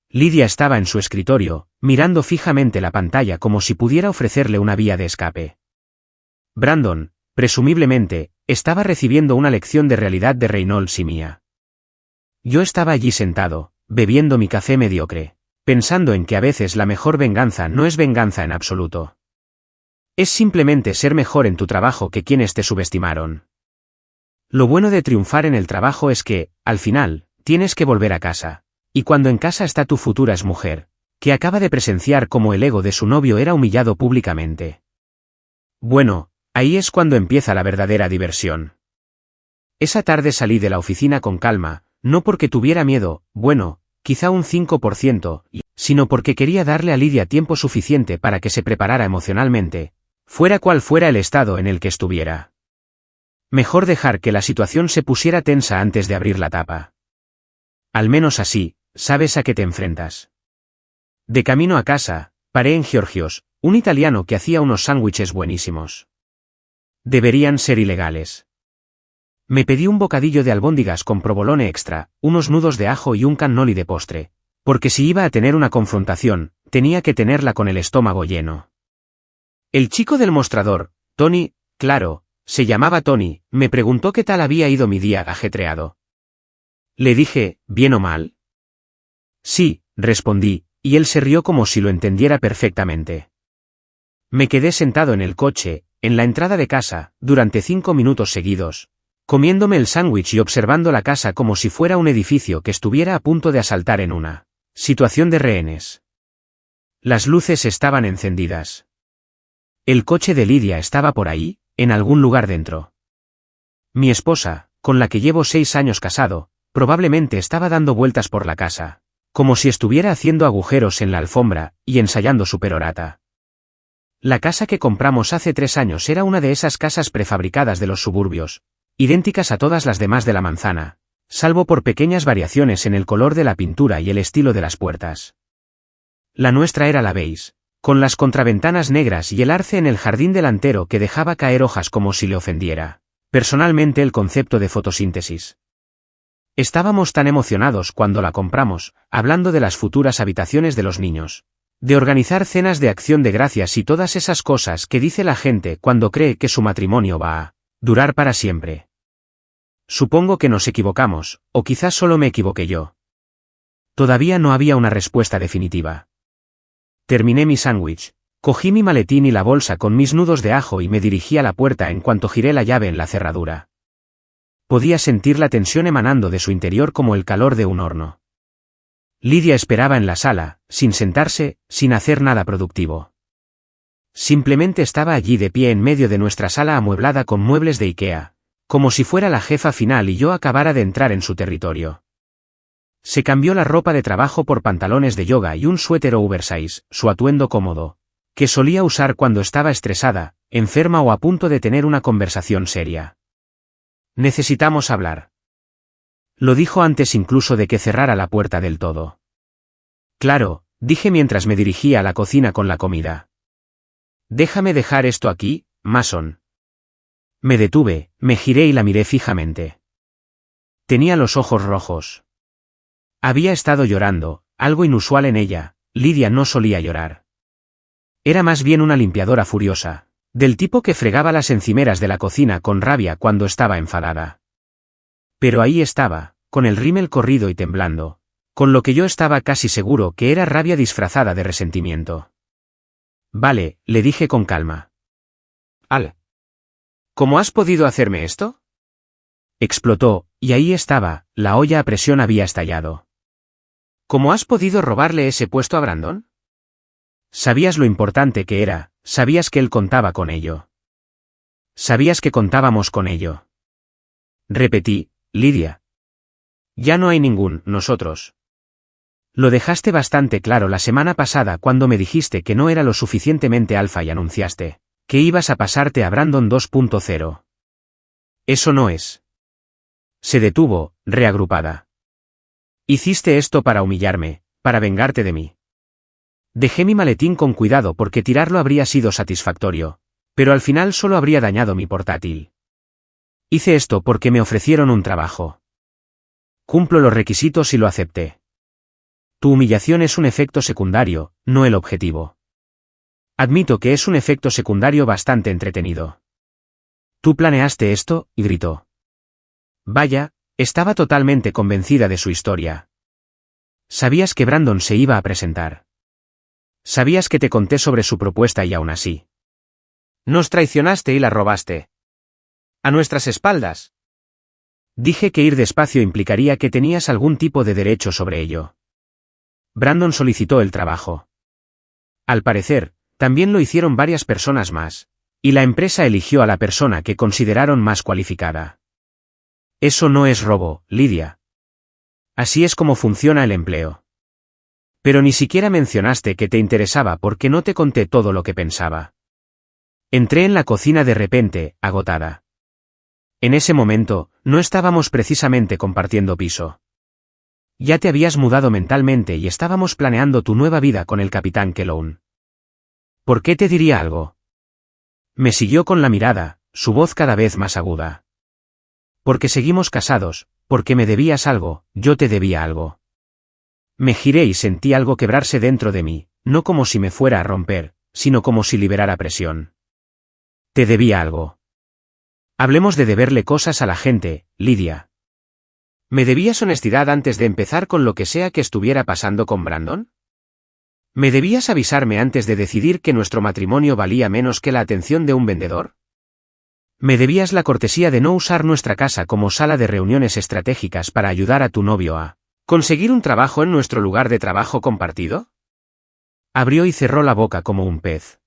A: Lydia estaba en su escritorio, mirando fijamente la pantalla como si pudiera ofrecerle una vía de escape. Brandon, presumiblemente, estaba recibiendo una lección de realidad de Reynolds y mía. Yo estaba allí sentado, bebiendo mi café mediocre, pensando en que a veces la mejor venganza no es venganza en absoluto. Es simplemente ser mejor en tu trabajo que quienes te subestimaron. Lo bueno de triunfar en el trabajo es que, al final, tienes que volver a casa. Y cuando en casa está tu futura exmujer, que acaba de presenciar cómo el ego de su novio era humillado públicamente. Bueno, ahí es cuando empieza la verdadera diversión. Esa tarde salí de la oficina con calma, no porque tuviera miedo, bueno, quizá un 5%, sino porque quería darle a Lydia tiempo suficiente para que se preparara emocionalmente, fuera cual fuera el estado en el que estuviera. Mejor dejar que la situación se pusiera tensa antes de abrir la tapa. Al menos así, sabes a qué te enfrentas. De camino a casa, paré en Georgios, un italiano que hacía unos sándwiches buenísimos. Deberían ser ilegales. Me pedí un bocadillo de albóndigas con provolone extra, unos nudos de ajo y un cannoli de postre, porque si iba a tener una confrontación, tenía que tenerla con el estómago lleno. El chico del mostrador, Tony, claro, se llamaba Tony, me preguntó qué tal había ido mi día ajetreado. Le dije, ¿bien o mal? Sí, respondí, y él se rió como si lo entendiera perfectamente. Me quedé sentado en el coche, en la entrada de casa, durante 5 minutos seguidos, comiéndome el sándwich y observando la casa como si fuera un edificio que estuviera a punto de asaltar en una situación de rehenes. Las luces estaban encendidas. El coche de Lydia estaba por ahí, en algún lugar dentro. Mi esposa, con la que llevo 6 años casado, probablemente estaba dando vueltas por la casa, como si estuviera haciendo agujeros en la alfombra y ensayando su perorata. La casa que compramos hace 3 años era una de esas casas prefabricadas de los suburbios, idénticas a todas las demás de la manzana, salvo por pequeñas variaciones en el color de la pintura y el estilo de las puertas. La nuestra era la beige, con las contraventanas negras y el arce en el jardín delantero que dejaba caer hojas como si le ofendiera, personalmente, el concepto de fotosíntesis. Estábamos tan emocionados cuando la compramos, hablando de las futuras habitaciones de los niños, de organizar cenas de acción de gracias y todas esas cosas que dice la gente cuando cree que su matrimonio va a durar para siempre. Supongo que nos equivocamos, o quizás solo me equivoqué yo. Todavía no había una respuesta definitiva. Terminé mi sándwich, cogí mi maletín y la bolsa con mis nudos de ajo y me dirigí a la puerta en cuanto giré la llave en la cerradura. Podía sentir la tensión emanando de su interior como el calor de un horno. Lydia esperaba en la sala, sin sentarse, sin hacer nada productivo. Simplemente estaba allí de pie en medio de nuestra sala amueblada con muebles de IKEA, como si fuera la jefa final y yo acabara de entrar en su territorio. Se cambió la ropa de trabajo por pantalones de yoga y un suéter oversize, su atuendo cómodo, que solía usar cuando estaba estresada, enferma o a punto de tener una conversación seria. Necesitamos hablar. Lo dijo antes incluso de que cerrara la puerta del todo. Claro, dije mientras me dirigía a la cocina con la comida. Déjame dejar esto aquí, Mason. Me detuve, me giré y la miré fijamente. Tenía los ojos rojos. Había estado llorando, algo inusual en ella. Lydia no solía llorar. Era más bien una limpiadora furiosa, del tipo que fregaba las encimeras de la cocina con rabia cuando estaba enfadada. Pero ahí estaba, con el rímel corrido y temblando, con lo que yo estaba casi seguro que era rabia disfrazada de resentimiento. Vale, le dije con calma. Al. ¿Cómo has podido hacerme esto? Explotó, y ahí estaba, la olla a presión había estallado. ¿Cómo has podido robarle ese puesto a Brandon? Sabías lo importante que era, sabías que él contaba con ello. Sabías que contábamos con ello. Repetí, Lydia. Ya no hay ningún nosotros. Lo dejaste bastante claro la semana pasada cuando me dijiste que no era lo suficientemente alfa y anunciaste que ibas a pasarte a Brandon 2.0. Eso no es. Se detuvo, reagrupada. Hiciste esto para humillarme, para vengarte de mí. Dejé mi maletín con cuidado porque tirarlo habría sido satisfactorio, pero al final solo habría dañado mi portátil. Hice esto porque me ofrecieron un trabajo. Cumplo los requisitos y lo acepté. Tu humillación es un efecto secundario, no el objetivo. Admito que es un efecto secundario bastante entretenido. Tú planeaste esto, y gritó. Vaya, estaba totalmente convencida de su historia. Sabías que Brandon se iba a presentar. Sabías que te conté sobre su propuesta y aún así. Nos traicionaste y la robaste. A nuestras espaldas. Dije que ir despacio implicaría que tenías algún tipo de derecho sobre ello. Brandon solicitó el trabajo. Al parecer, también lo hicieron varias personas más, y la empresa eligió a la persona que consideraron más cualificada. Eso no es robo, Lydia. Así es como funciona el empleo. Pero ni siquiera mencionaste que te interesaba porque no te conté todo lo que pensaba. Entré en la cocina de repente, agotada. En ese momento, no estábamos precisamente compartiendo piso. Ya te habías mudado mentalmente y estábamos planeando tu nueva vida con el capitán Kelown. ¿Por qué te diría algo? Me siguió con la mirada, su voz cada vez más aguda. Porque seguimos casados, porque me debías algo, yo te debía algo. Me giré y sentí algo quebrarse dentro de mí, no como si me fuera a romper, sino como si liberara presión. Te debía algo. Hablemos de deberle cosas a la gente, Lydia. ¿Me debías honestidad antes de empezar con lo que sea que estuviera pasando con Brandon? ¿Me debías avisarme antes de decidir que nuestro matrimonio valía menos que la atención de un vendedor? ¿Me debías la cortesía de no usar nuestra casa como sala de reuniones estratégicas para ayudar a tu novio a conseguir un trabajo en nuestro lugar de trabajo compartido? Abrió y cerró la boca como un pez.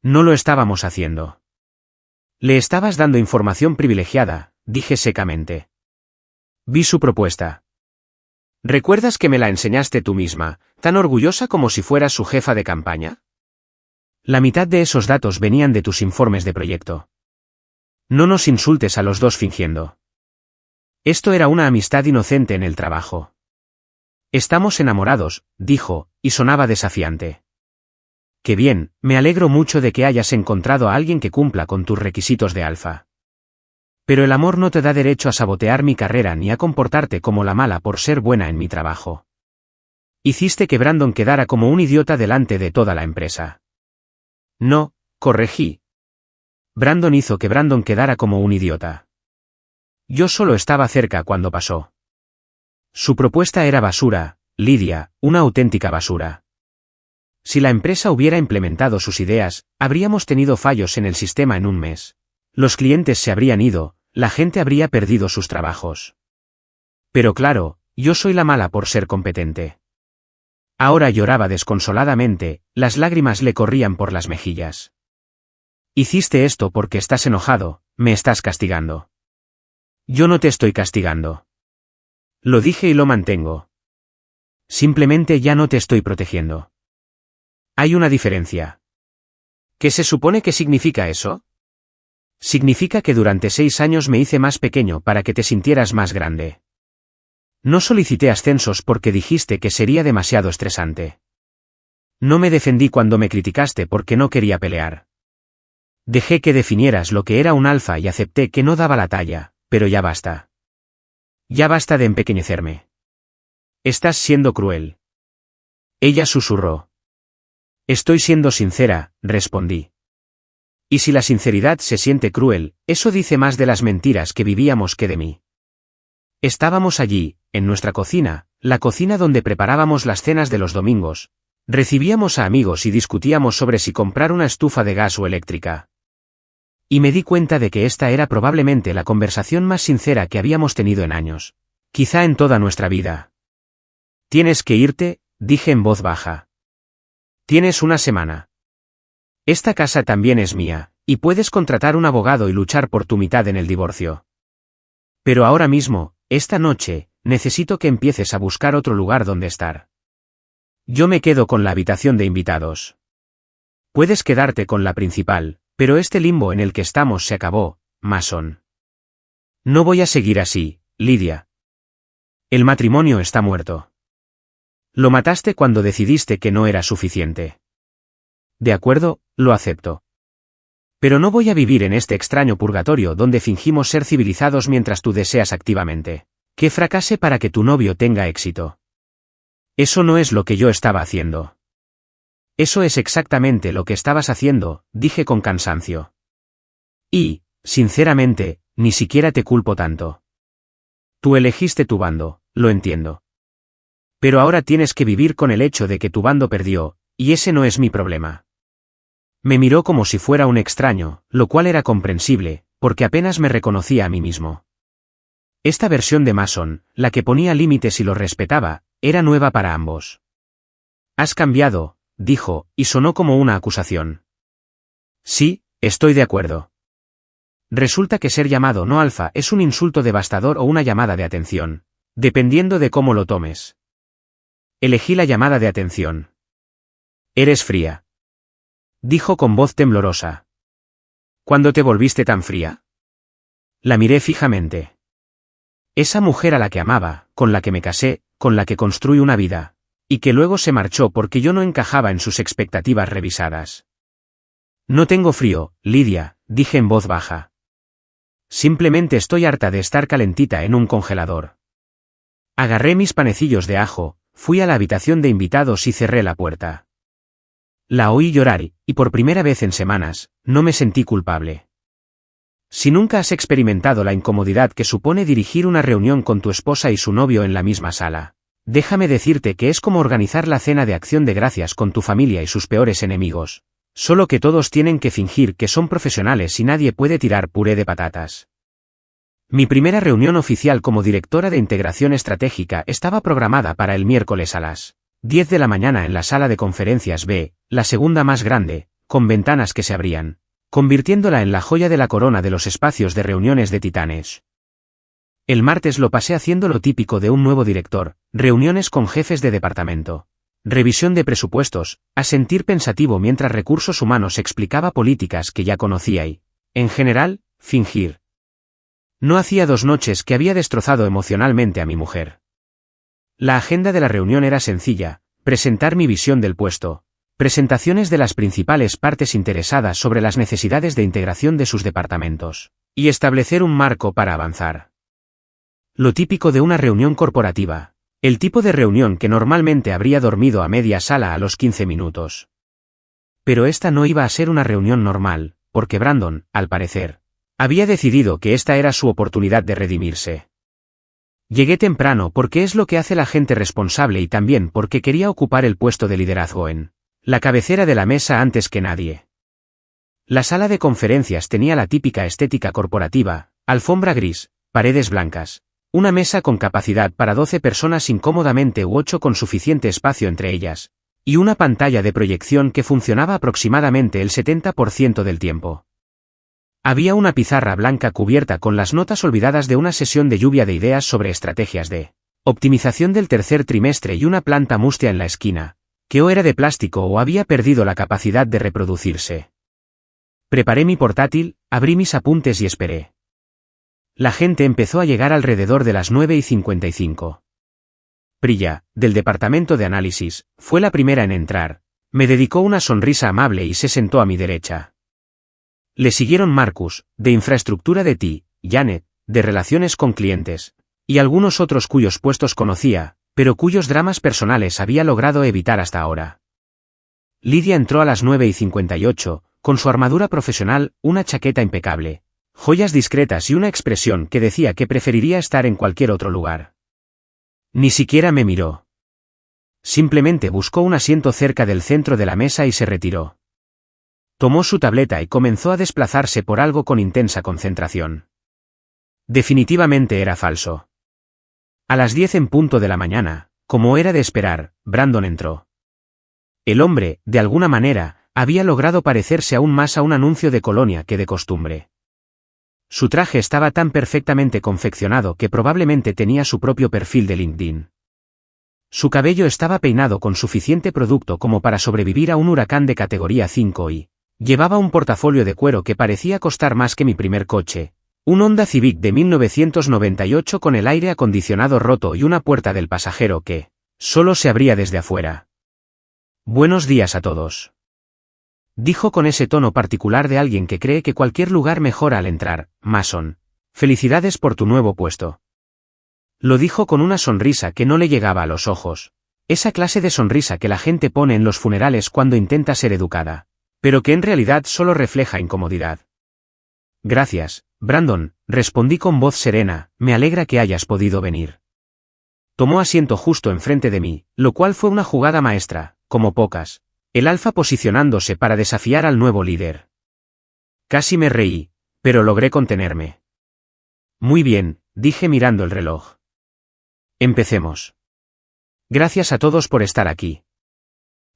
A: No lo estábamos haciendo. Le estabas dando información privilegiada, dije secamente. Vi su propuesta. ¿Recuerdas que me la enseñaste tú misma, tan orgullosa como si fueras su jefa de campaña? La mitad de esos datos venían de tus informes de proyecto. No nos insultes a los dos fingiendo. Esto era una amistad inocente en el trabajo. Estamos enamorados, dijo, y sonaba desafiante. Qué bien, me alegro mucho de que hayas encontrado a alguien que cumpla con tus requisitos de alfa. Pero el amor no te da derecho a sabotear mi carrera ni a comportarte como la mala por ser buena en mi trabajo. Hiciste que Brandon quedara como un idiota delante de toda la empresa. No, corregí. Brandon hizo que Brandon quedara como un idiota. Yo solo estaba cerca cuando pasó. Su propuesta era basura, Lydia, una auténtica basura. Si la empresa hubiera implementado sus ideas, habríamos tenido fallos en el sistema en un mes. Los clientes se habrían ido, la gente habría perdido sus trabajos. Pero claro, yo soy la mala por ser competente. Ahora lloraba desconsoladamente, las lágrimas le corrían por las mejillas. Hiciste esto porque estás enojado, me estás castigando. Yo no te estoy castigando. Lo dije y lo mantengo. Simplemente ya no te estoy protegiendo. Hay una diferencia. ¿Qué se supone que significa eso? Significa que durante 6 años me hice más pequeño para que te sintieras más grande. No solicité ascensos porque dijiste que sería demasiado estresante. No me defendí cuando me criticaste porque no quería pelear. Dejé que definieras lo que era un alfa y acepté que no daba la talla, pero ya basta. Ya basta de empequeñecerme. Estás siendo cruel. Ella susurró. Estoy siendo sincera, respondí. Y si la sinceridad se siente cruel, eso dice más de las mentiras que vivíamos que de mí. Estábamos allí, en nuestra cocina, la cocina donde preparábamos las cenas de los domingos. Recibíamos a amigos y discutíamos sobre si comprar una estufa de gas o eléctrica. Y me di cuenta de que esta era probablemente la conversación más sincera que habíamos tenido en años. Quizá en toda nuestra vida. Tienes que irte, dije en voz baja. Tienes una semana. Esta casa también es mía, y puedes contratar un abogado y luchar por tu mitad en el divorcio. Pero ahora mismo, esta noche, necesito que empieces a buscar otro lugar donde estar. Yo me quedo con la habitación de invitados. Puedes quedarte con la principal, pero este limbo en el que estamos se acabó, Mason. No voy a seguir así, Lidia. El matrimonio está muerto. Lo mataste cuando decidiste que no era suficiente. De acuerdo, lo acepto. Pero no voy a vivir en este extraño purgatorio donde fingimos ser civilizados mientras tú deseas activamente que fracase para que tu novio tenga éxito. Eso no es lo que yo estaba haciendo. Eso es exactamente lo que estabas haciendo, dije con cansancio. Y, sinceramente, ni siquiera te culpo tanto. Tú elegiste tu bando, lo entiendo. Pero ahora tienes que vivir con el hecho de que tu bando perdió, y ese no es mi problema. Me miró como si fuera un extraño, lo cual era comprensible, porque apenas me reconocía a mí mismo. Esta versión de Mason, la que ponía límites y los respetaba, era nueva para ambos. Has cambiado, dijo, y sonó como una acusación. Sí, estoy de acuerdo. Resulta que ser llamado no alfa es un insulto devastador o una llamada de atención, dependiendo de cómo lo tomes. Elegí la llamada de atención. Eres fría. Dijo con voz temblorosa. ¿Cuándo te volviste tan fría? La miré fijamente. Esa mujer a la que amaba, con la que me casé, con la que construí una vida, y que luego se marchó porque yo no encajaba en sus expectativas revisadas. No tengo frío, Lidia, dije en voz baja. Simplemente estoy harta de estar calentita en un congelador. Agarré mis panecillos de ajo, fui a la habitación de invitados y cerré la puerta. La oí llorar y por primera vez en semanas, no me sentí culpable. Si nunca has experimentado la incomodidad que supone dirigir una reunión con tu esposa y su novio en la misma sala, déjame decirte que es como organizar la cena de acción de gracias con tu familia y sus peores enemigos, solo que todos tienen que fingir que son profesionales y nadie puede tirar puré de patatas. Mi primera reunión oficial como directora de integración estratégica estaba programada para el miércoles a las 10 de la mañana en la sala de conferencias B, la segunda más grande, con ventanas que se abrían, convirtiéndola en la joya de la corona de los espacios de reuniones de titanes. El martes lo pasé haciendo lo típico de un nuevo director, reuniones con jefes de departamento, revisión de presupuestos, asentir pensativo mientras recursos humanos explicaba políticas que ya conocía y, en general, fingir. No hacía 2 noches que había destrozado emocionalmente a mi mujer. La agenda de la reunión era sencilla: presentar mi visión del puesto, presentaciones de las principales partes interesadas sobre las necesidades de integración de sus departamentos, y establecer un marco para avanzar. Lo típico de una reunión corporativa, el tipo de reunión que normalmente habría dormido a media sala a los 15 minutos. Pero esta no iba a ser una reunión normal, porque Brandon, al parecer, había decidido que esta era su oportunidad de redimirse. Llegué temprano porque es lo que hace la gente responsable y también porque quería ocupar el puesto de liderazgo en la cabecera de la mesa antes que nadie. La sala de conferencias tenía la típica estética corporativa: alfombra gris, paredes blancas, una mesa con capacidad para 12 personas incómodamente u 8 con suficiente espacio entre ellas, y una pantalla de proyección que funcionaba aproximadamente el 70% del tiempo. Había una pizarra blanca cubierta con las notas olvidadas de una sesión de lluvia de ideas sobre estrategias de optimización del tercer trimestre y una planta mustia en la esquina, que o era de plástico o había perdido la capacidad de reproducirse. Preparé mi portátil, abrí mis apuntes y esperé. La gente empezó a llegar alrededor de las 9:55. Priya, del departamento de análisis, fue la primera en entrar, me dedicó una sonrisa amable y se sentó a mi derecha. Le siguieron Marcus, de infraestructura de TI, Janet, de relaciones con clientes, y algunos otros cuyos puestos conocía, pero cuyos dramas personales había logrado evitar hasta ahora. Lidia entró a las 9:58, con su armadura profesional, una chaqueta impecable, joyas discretas y una expresión que decía que preferiría estar en cualquier otro lugar. Ni siquiera me miró. Simplemente buscó un asiento cerca del centro de la mesa y se retiró. Tomó su tableta y comenzó a desplazarse por algo con intensa concentración. Definitivamente era falso. A las 10 en punto de la mañana, como era de esperar, Brandon entró. El hombre, de alguna manera, había logrado parecerse aún más a un anuncio de colonia que de costumbre. Su traje estaba tan perfectamente confeccionado que probablemente tenía su propio perfil de LinkedIn. Su cabello estaba peinado con suficiente producto como para sobrevivir a un huracán de categoría 5 y llevaba un portafolio de cuero que parecía costar más que mi primer coche, Un Honda Civic de 1998 con el aire acondicionado roto y una puerta del pasajero que solo se abría desde afuera. Buenos días a todos. Dijo con ese tono particular de alguien que cree que cualquier lugar mejora al entrar. Mason. Felicidades por tu nuevo puesto. Lo dijo con una sonrisa que no le llegaba a los ojos. Esa clase de sonrisa que la gente pone en los funerales cuando intenta ser educada, pero que en realidad solo refleja incomodidad. Gracias, Brandon, respondí con voz serena, me alegra que hayas podido venir. Tomó asiento justo enfrente de mí, lo cual fue una jugada maestra, como pocas, el alfa posicionándose para desafiar al nuevo líder. Casi me reí, pero logré contenerme. Muy bien, dije mirando el reloj. Empecemos. Gracias a todos por estar aquí.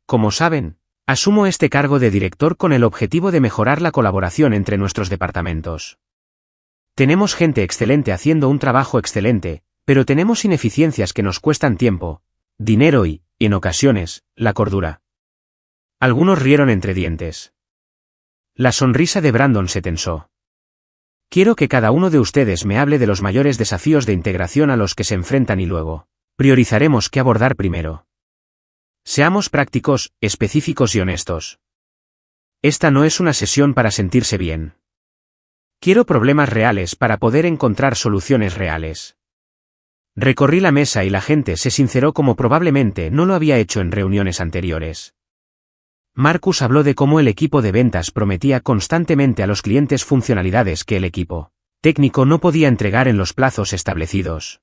A: Como saben, asumo este cargo de director con el objetivo de mejorar la colaboración entre nuestros departamentos. Tenemos gente excelente haciendo un trabajo excelente, pero tenemos ineficiencias que nos cuestan tiempo, dinero y, en ocasiones, la cordura. Algunos rieron entre dientes. La sonrisa de Brandon se tensó. Quiero que cada uno de ustedes me hable de los mayores desafíos de integración a los que se enfrentan y luego priorizaremos qué abordar primero. Seamos prácticos, específicos y honestos. Esta no es una sesión para sentirse bien. Quiero problemas reales para poder encontrar soluciones reales. Recorrí la mesa y la gente se sinceró como probablemente no lo había hecho en reuniones anteriores. Marcus habló de cómo el equipo de ventas prometía constantemente a los clientes funcionalidades que el equipo técnico no podía entregar en los plazos establecidos.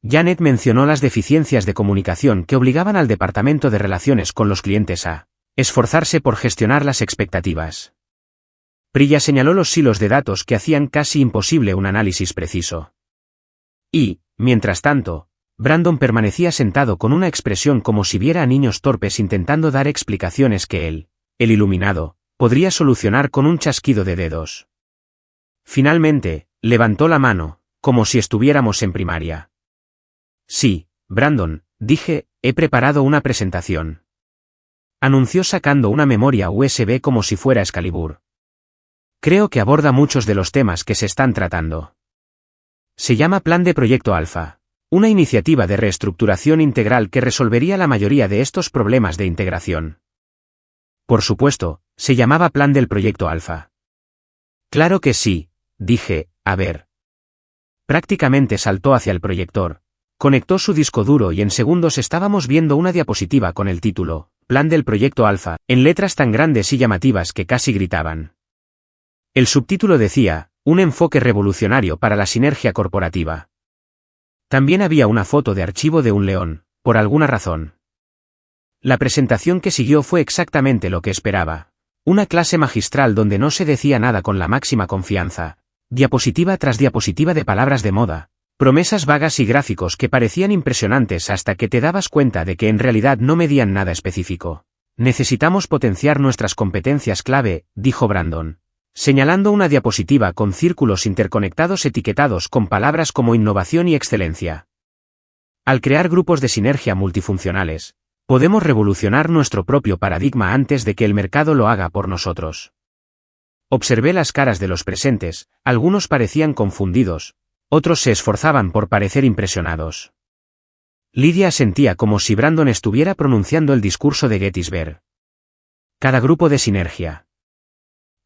A: Janet mencionó las deficiencias de comunicación que obligaban al departamento de relaciones con los clientes a esforzarse por gestionar las expectativas. Priya señaló los silos de datos que hacían casi imposible un análisis preciso. Y, mientras tanto, Brandon permanecía sentado con una expresión como si viera a niños torpes intentando dar explicaciones que él, el iluminado, podría solucionar con un chasquido de dedos. Finalmente, levantó la mano, como si estuviéramos en primaria. Sí, Brandon, dije, he preparado una presentación. Anunció sacando una memoria USB como si fuera Excalibur. Creo que aborda muchos de los temas que se están tratando. Se llama Plan de Proyecto Alfa, una iniciativa de reestructuración integral que resolvería la mayoría de estos problemas de integración. Por supuesto, se llamaba Plan del Proyecto Alfa. Claro que sí, dije, a ver. Prácticamente saltó hacia el proyector. Conectó su disco duro y en segundos estábamos viendo una diapositiva con el título, Plan del Proyecto Alfa, en letras tan grandes y llamativas que casi gritaban. El subtítulo decía, un enfoque revolucionario para la sinergia corporativa. También había una foto de archivo de un león, por alguna razón. La presentación que siguió fue exactamente lo que esperaba. Una clase magistral donde no se decía nada con la máxima confianza. Diapositiva tras diapositiva de palabras de moda. Promesas vagas y gráficos que parecían impresionantes hasta que te dabas cuenta de que en realidad no medían nada específico. Necesitamos potenciar nuestras competencias clave, dijo Brandon, señalando una diapositiva con círculos interconectados etiquetados con palabras como innovación y excelencia. Al crear grupos de sinergia multifuncionales, podemos revolucionar nuestro propio paradigma antes de que el mercado lo haga por nosotros. Observé las caras de los presentes, algunos parecían confundidos, otros se esforzaban por parecer impresionados. Lydia asentía como si Brandon estuviera pronunciando el discurso de Gettysburg. Cada grupo de sinergia.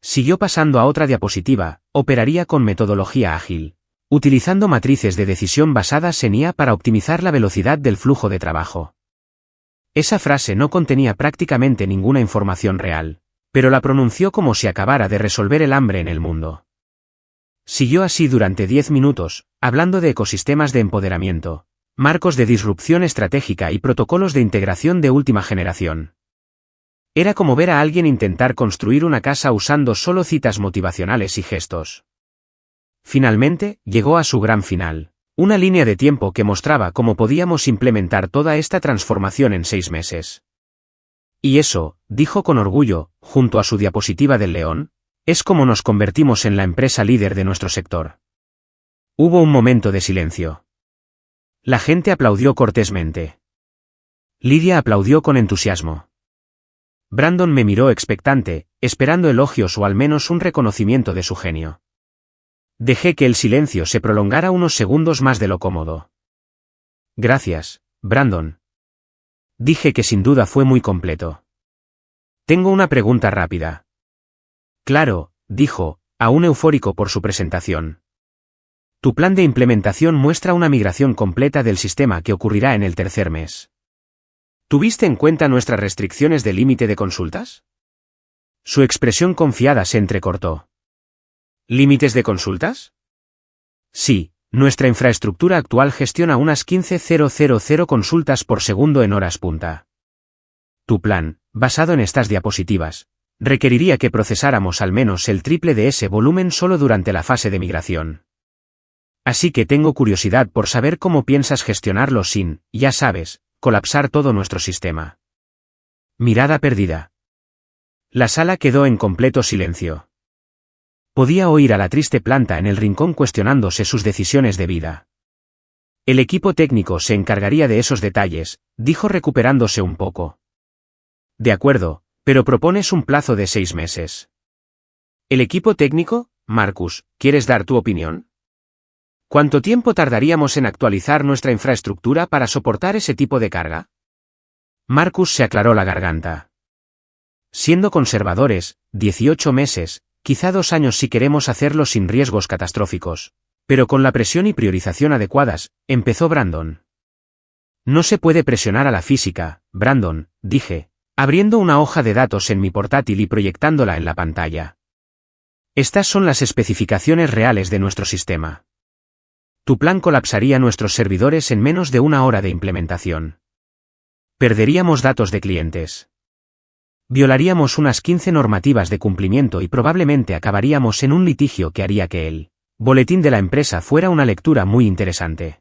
A: Siguió pasando a otra diapositiva, operaría con metodología ágil, utilizando matrices de decisión basadas en IA para optimizar la velocidad del flujo de trabajo. Esa frase no contenía prácticamente ninguna información real, pero la pronunció como si acabara de resolver el hambre en el mundo. Siguió así durante 10 minutos, hablando de ecosistemas de empoderamiento, marcos de disrupción estratégica y protocolos de integración de última generación. Era como ver a alguien intentar construir una casa usando solo citas motivacionales y gestos. Finalmente, llegó a su gran final, una línea de tiempo que mostraba cómo podíamos implementar toda esta transformación en 6 meses. Y eso, dijo con orgullo, junto a su diapositiva del león, es como nos convertimos en la empresa líder de nuestro sector. Hubo un momento de silencio. La gente aplaudió cortésmente. Lydia aplaudió con entusiasmo. Brandon me miró expectante, esperando elogios o al menos un reconocimiento de su genio. Dejé que el silencio se prolongara unos segundos más de lo cómodo. Gracias, Brandon. Dije que sin duda fue muy completo. Tengo una pregunta rápida. Claro, dijo, aún eufórico por su presentación. Tu plan de implementación muestra una migración completa del sistema que ocurrirá en el tercer mes. ¿Tuviste en cuenta nuestras restricciones de límite de consultas? Su expresión confiada se entrecortó. ¿Límites de consultas? Sí, nuestra infraestructura actual gestiona unas 15.000 consultas por segundo en horas punta. Tu plan, basado en estas diapositivas, requeriría que procesáramos al menos el triple de ese volumen solo durante la fase de migración. Así que tengo curiosidad por saber cómo piensas gestionarlo sin, ya sabes, colapsar todo nuestro sistema. Mirada perdida. La sala quedó en completo silencio. Podía oír a la triste planta en el rincón cuestionándose sus decisiones de vida. El equipo técnico se encargaría de esos detalles, dijo recuperándose un poco. De acuerdo, pero propones un plazo de 6 meses. ¿El equipo técnico? Marcus, ¿quieres dar tu opinión? ¿Cuánto tiempo tardaríamos en actualizar nuestra infraestructura para soportar ese tipo de carga? Marcus se aclaró la garganta. Siendo conservadores, 18 meses, quizá 2 años si queremos hacerlo sin riesgos catastróficos. Pero con la presión y priorización adecuadas, empezó Brandon. No se puede presionar a la física, Brandon, dije, abriendo una hoja de datos en mi portátil y proyectándola en la pantalla. Estas son las especificaciones reales de nuestro sistema. Tu plan colapsaría nuestros servidores en menos de 1 hora de implementación. Perderíamos datos de clientes. Violaríamos unas 15 normativas de cumplimiento y probablemente acabaríamos en un litigio que haría que el boletín de la empresa fuera una lectura muy interesante.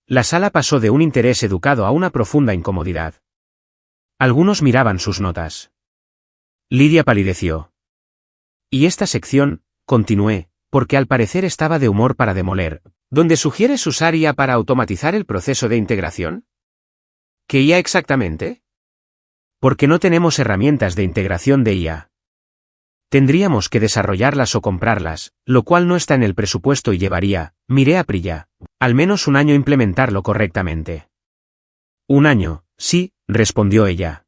A: La sala pasó de un interés educado a una profunda incomodidad. Algunos miraban sus notas. Lidia palideció. Y esta sección, continué, porque al parecer estaba de humor para demoler, ¿dónde sugieres usar IA para automatizar el proceso de integración? ¿Qué IA exactamente? Porque no tenemos herramientas de integración de IA. Tendríamos que desarrollarlas o comprarlas, lo cual no está en el presupuesto y llevaría, miré a Priya, al menos 1 año implementarlo correctamente. 1 año, sí, respondió ella.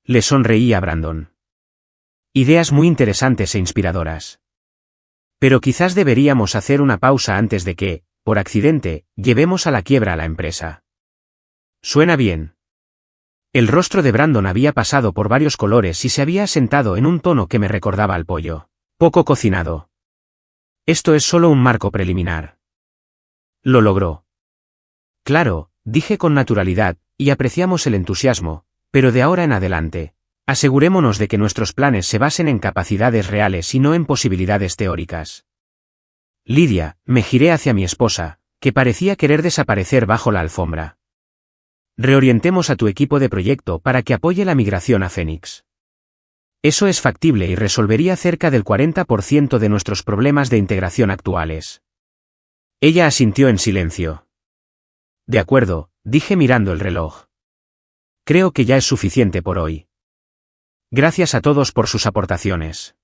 A: Le sonreí a Brandon. Ideas muy interesantes e inspiradoras. Pero quizás deberíamos hacer una pausa antes de que, por accidente, llevemos a la quiebra a la empresa. Suena bien. El rostro de Brandon había pasado por varios colores y se había asentado en un tono que me recordaba al pollo poco cocinado. Esto es solo un marco preliminar. Lo logró. Claro, dije con naturalidad, y apreciamos el entusiasmo, pero de ahora en adelante, asegurémonos de que nuestros planes se basen en capacidades reales y no en posibilidades teóricas. Lidia, me giré hacia mi esposa, que parecía querer desaparecer bajo la alfombra. Reorientemos a tu equipo de proyecto para que apoye la migración a Phoenix. Eso es factible y resolvería cerca del 40% de nuestros problemas de integración actuales. Ella asintió en silencio. De acuerdo, dije mirando el reloj. Creo que ya es suficiente por hoy. Gracias a todos por sus aportaciones.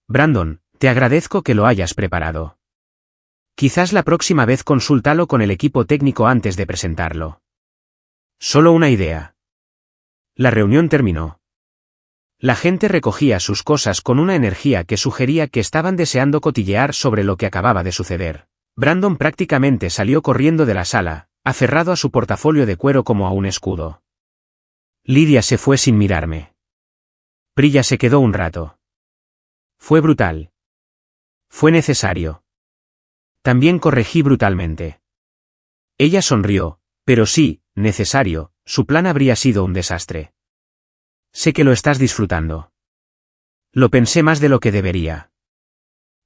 A: Brandon, te agradezco que lo hayas preparado. Quizás la próxima vez consúltalo con el equipo técnico antes de presentarlo. Solo una idea. La reunión terminó. La gente recogía sus cosas con una energía que sugería que estaban deseando cotillear sobre lo que acababa de suceder. Brandon prácticamente salió corriendo de la sala, aferrado a su portafolio de cuero como a un escudo. Lidia se fue sin mirarme. Priya se quedó un rato. Fue brutal. Fue necesario. También corregí brutalmente. Ella sonrió, pero sí, necesario, su plan habría sido un desastre. Sé que lo estás disfrutando. Lo pensé más de lo que debería.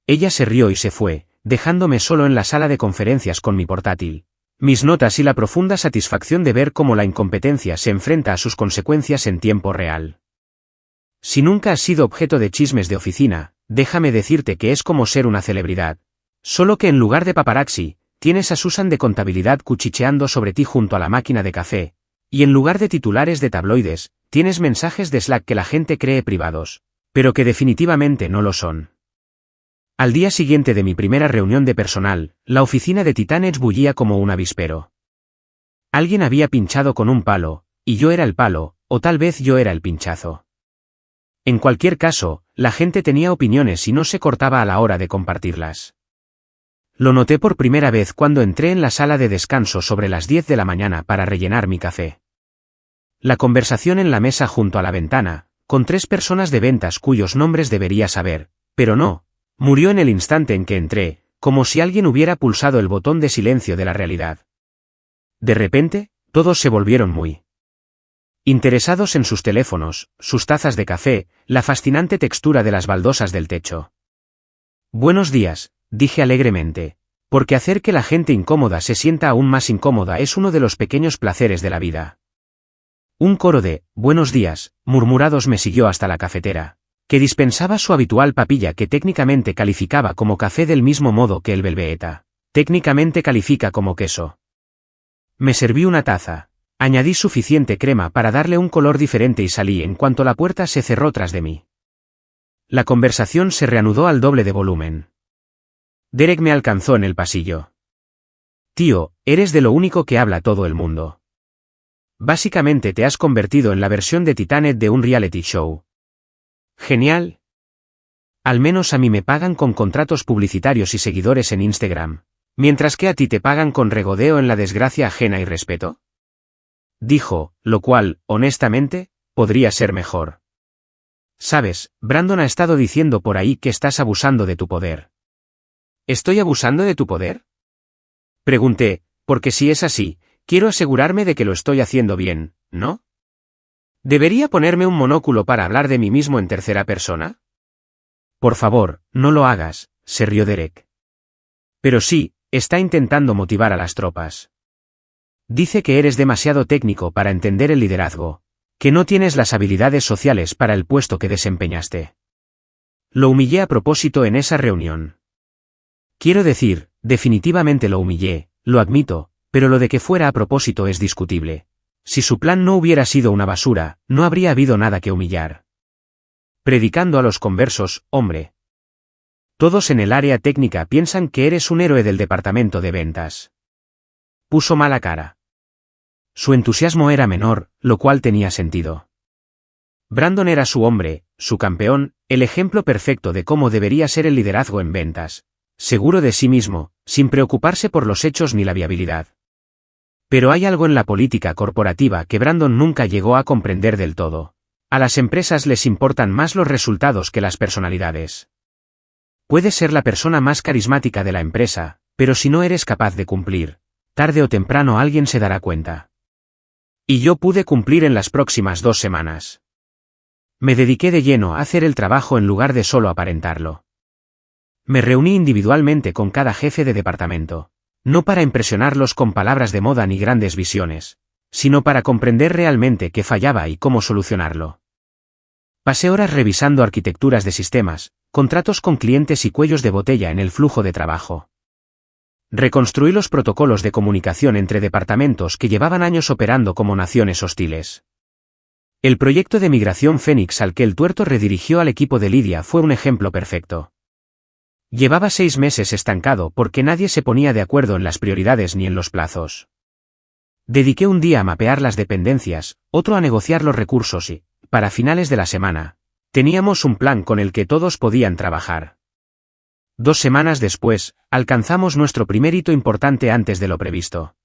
A: Ella se rió y se fue, dejándome solo en la sala de conferencias con mi portátil, mis notas y la profunda satisfacción de ver cómo la incompetencia se enfrenta a sus consecuencias en tiempo real. Si nunca has sido objeto de chismes de oficina, déjame decirte que es como ser una celebridad. Solo que en lugar de paparazzi, tienes a Susan de contabilidad cuchicheando sobre ti junto a la máquina de café, y en lugar de titulares de tabloides, tienes mensajes de Slack que la gente cree privados, pero que definitivamente no lo son. Al día siguiente de mi primera reunión de personal, la oficina de Titanet bullía como un avispero. Alguien había pinchado con un palo, y yo era el palo, o tal vez yo era el pinchazo. En cualquier caso, la gente tenía opiniones y no se cortaba a la hora de compartirlas. Lo noté por primera vez cuando entré en la sala de descanso sobre las 10 de la mañana para rellenar mi café. La conversación en la mesa junto a la ventana, con 3 personas de ventas cuyos nombres debería saber, pero no, murió en el instante en que entré, como si alguien hubiera pulsado el botón de silencio de la realidad. De repente, todos se volvieron muy interesados en sus teléfonos, sus tazas de café, la fascinante textura de las baldosas del techo. Buenos días, dije alegremente, porque hacer que la gente incómoda se sienta aún más incómoda es uno de los pequeños placeres de la vida. Un coro de «buenos días» murmurados me siguió hasta la cafetera, que dispensaba su habitual papilla que técnicamente calificaba como café del mismo modo que el Belveta técnicamente califica como queso. Me serví una taza. Añadí suficiente crema para darle un color diferente y salí en cuanto la puerta se cerró tras de mí. La conversación se reanudó al doble de volumen. Derek me alcanzó en el pasillo. Tío, eres de lo único que habla todo el mundo. Básicamente te has convertido en la versión de Titanet de un reality show. Genial. Al menos a mí me pagan con contratos publicitarios y seguidores en Instagram, mientras que a ti te pagan con regodeo en la desgracia ajena y respeto. Dijo, lo cual, honestamente, podría ser mejor. Sabes, Brandon ha estado diciendo por ahí que estás abusando de tu poder. ¿Estoy abusando de tu poder? Pregunté, porque si es así, quiero asegurarme de que lo estoy haciendo bien, ¿no? ¿Debería ponerme un monóculo para hablar de mí mismo en tercera persona? Por favor, no lo hagas, se rió Derek. Pero sí, está intentando motivar a las tropas. Dice que eres demasiado técnico para entender el liderazgo, que no tienes las habilidades sociales para el puesto que desempeñaste. Lo humillé a propósito en esa reunión. Quiero decir, definitivamente lo humillé, lo admito, pero lo de que fuera a propósito es discutible. Si su plan no hubiera sido una basura, no habría habido nada que humillar. Predicando a los conversos, hombre. Todos en el área técnica piensan que eres un héroe del departamento de ventas. Puso mala cara. Su entusiasmo era menor, lo cual tenía sentido. Brandon era su hombre, su campeón, el ejemplo perfecto de cómo debería ser el liderazgo en ventas, seguro de sí mismo, sin preocuparse por los hechos ni la viabilidad. Pero hay algo en la política corporativa que Brandon nunca llegó a comprender del todo. A las empresas les importan más los resultados que las personalidades. Puedes ser la persona más carismática de la empresa, pero si no eres capaz de cumplir, tarde o temprano alguien se dará cuenta. Y yo pude cumplir en las próximas 2 semanas. Me dediqué de lleno a hacer el trabajo en lugar de solo aparentarlo. Me reuní individualmente con cada jefe de departamento, no para impresionarlos con palabras de moda ni grandes visiones, sino para comprender realmente qué fallaba y cómo solucionarlo. Pasé horas revisando arquitecturas de sistemas, contratos con clientes y cuellos de botella en el flujo de trabajo. Reconstruí los protocolos de comunicación entre departamentos que llevaban años operando como naciones hostiles. El proyecto de migración Fénix al que el tuerto redirigió al equipo de Lidia fue un ejemplo perfecto. Llevaba 6 meses estancado porque nadie se ponía de acuerdo en las prioridades ni en los plazos. Dediqué un día a mapear las dependencias, otro a negociar los recursos y, para finales de la semana, teníamos un plan con el que todos podían trabajar. 2 semanas después, alcanzamos nuestro primer hito importante antes de lo previsto.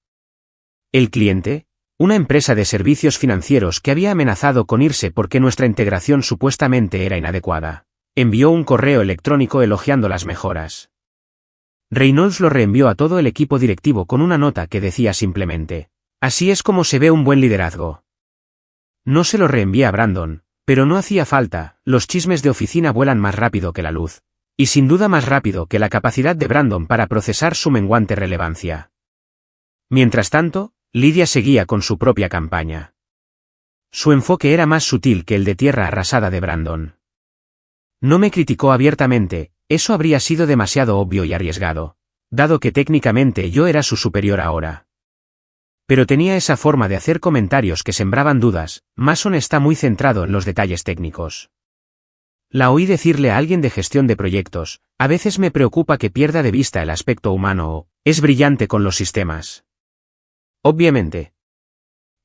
A: El cliente, una empresa de servicios financieros que había amenazado con irse porque nuestra integración supuestamente era inadecuada, envió un correo electrónico elogiando las mejoras. Reynolds lo reenvió a todo el equipo directivo con una nota que decía simplemente: así es como se ve un buen liderazgo. No se lo reenvié a Brandon, pero no hacía falta, los chismes de oficina vuelan más rápido que la luz. Y sin duda más rápido que la capacidad de Brandon para procesar su menguante relevancia. Mientras tanto, Lidia seguía con su propia campaña. Su enfoque era más sutil que el de tierra arrasada de Brandon. No me criticó abiertamente, eso habría sido demasiado obvio y arriesgado, dado que técnicamente yo era su superior ahora. Pero tenía esa forma de hacer comentarios que sembraban dudas. Mason está muy centrado en los detalles técnicos. La oí decirle a alguien de gestión de proyectos, A veces me preocupa que pierda de vista el aspecto humano o es brillante con los sistemas. Obviamente.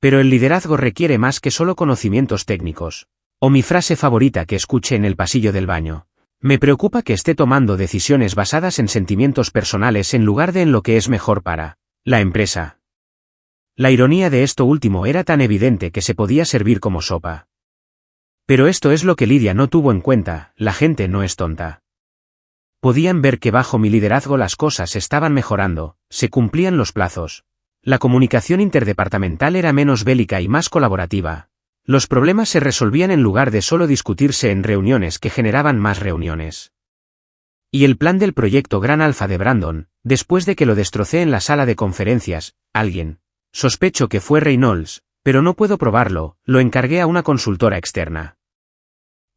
A: Pero el liderazgo requiere más que solo conocimientos técnicos. O mi frase favorita que escuché en el pasillo del baño. Me preocupa que esté tomando decisiones basadas en sentimientos personales en lugar de en lo que es mejor para la empresa. La ironía de esto último era tan evidente que se podía servir como sopa. Pero esto es lo que Lidia no tuvo en cuenta, la gente no es tonta. Podían ver que bajo mi liderazgo las cosas estaban mejorando, se cumplían los plazos. La comunicación interdepartamental era menos bélica y más colaborativa. Los problemas se resolvían en lugar de solo discutirse en reuniones que generaban más reuniones. Y el plan del proyecto Gran Alfa de Brandon, después de que lo destrocé en la sala de conferencias, alguien, sospecho que fue Reynolds, pero no puedo probarlo, lo encargué a una consultora externa.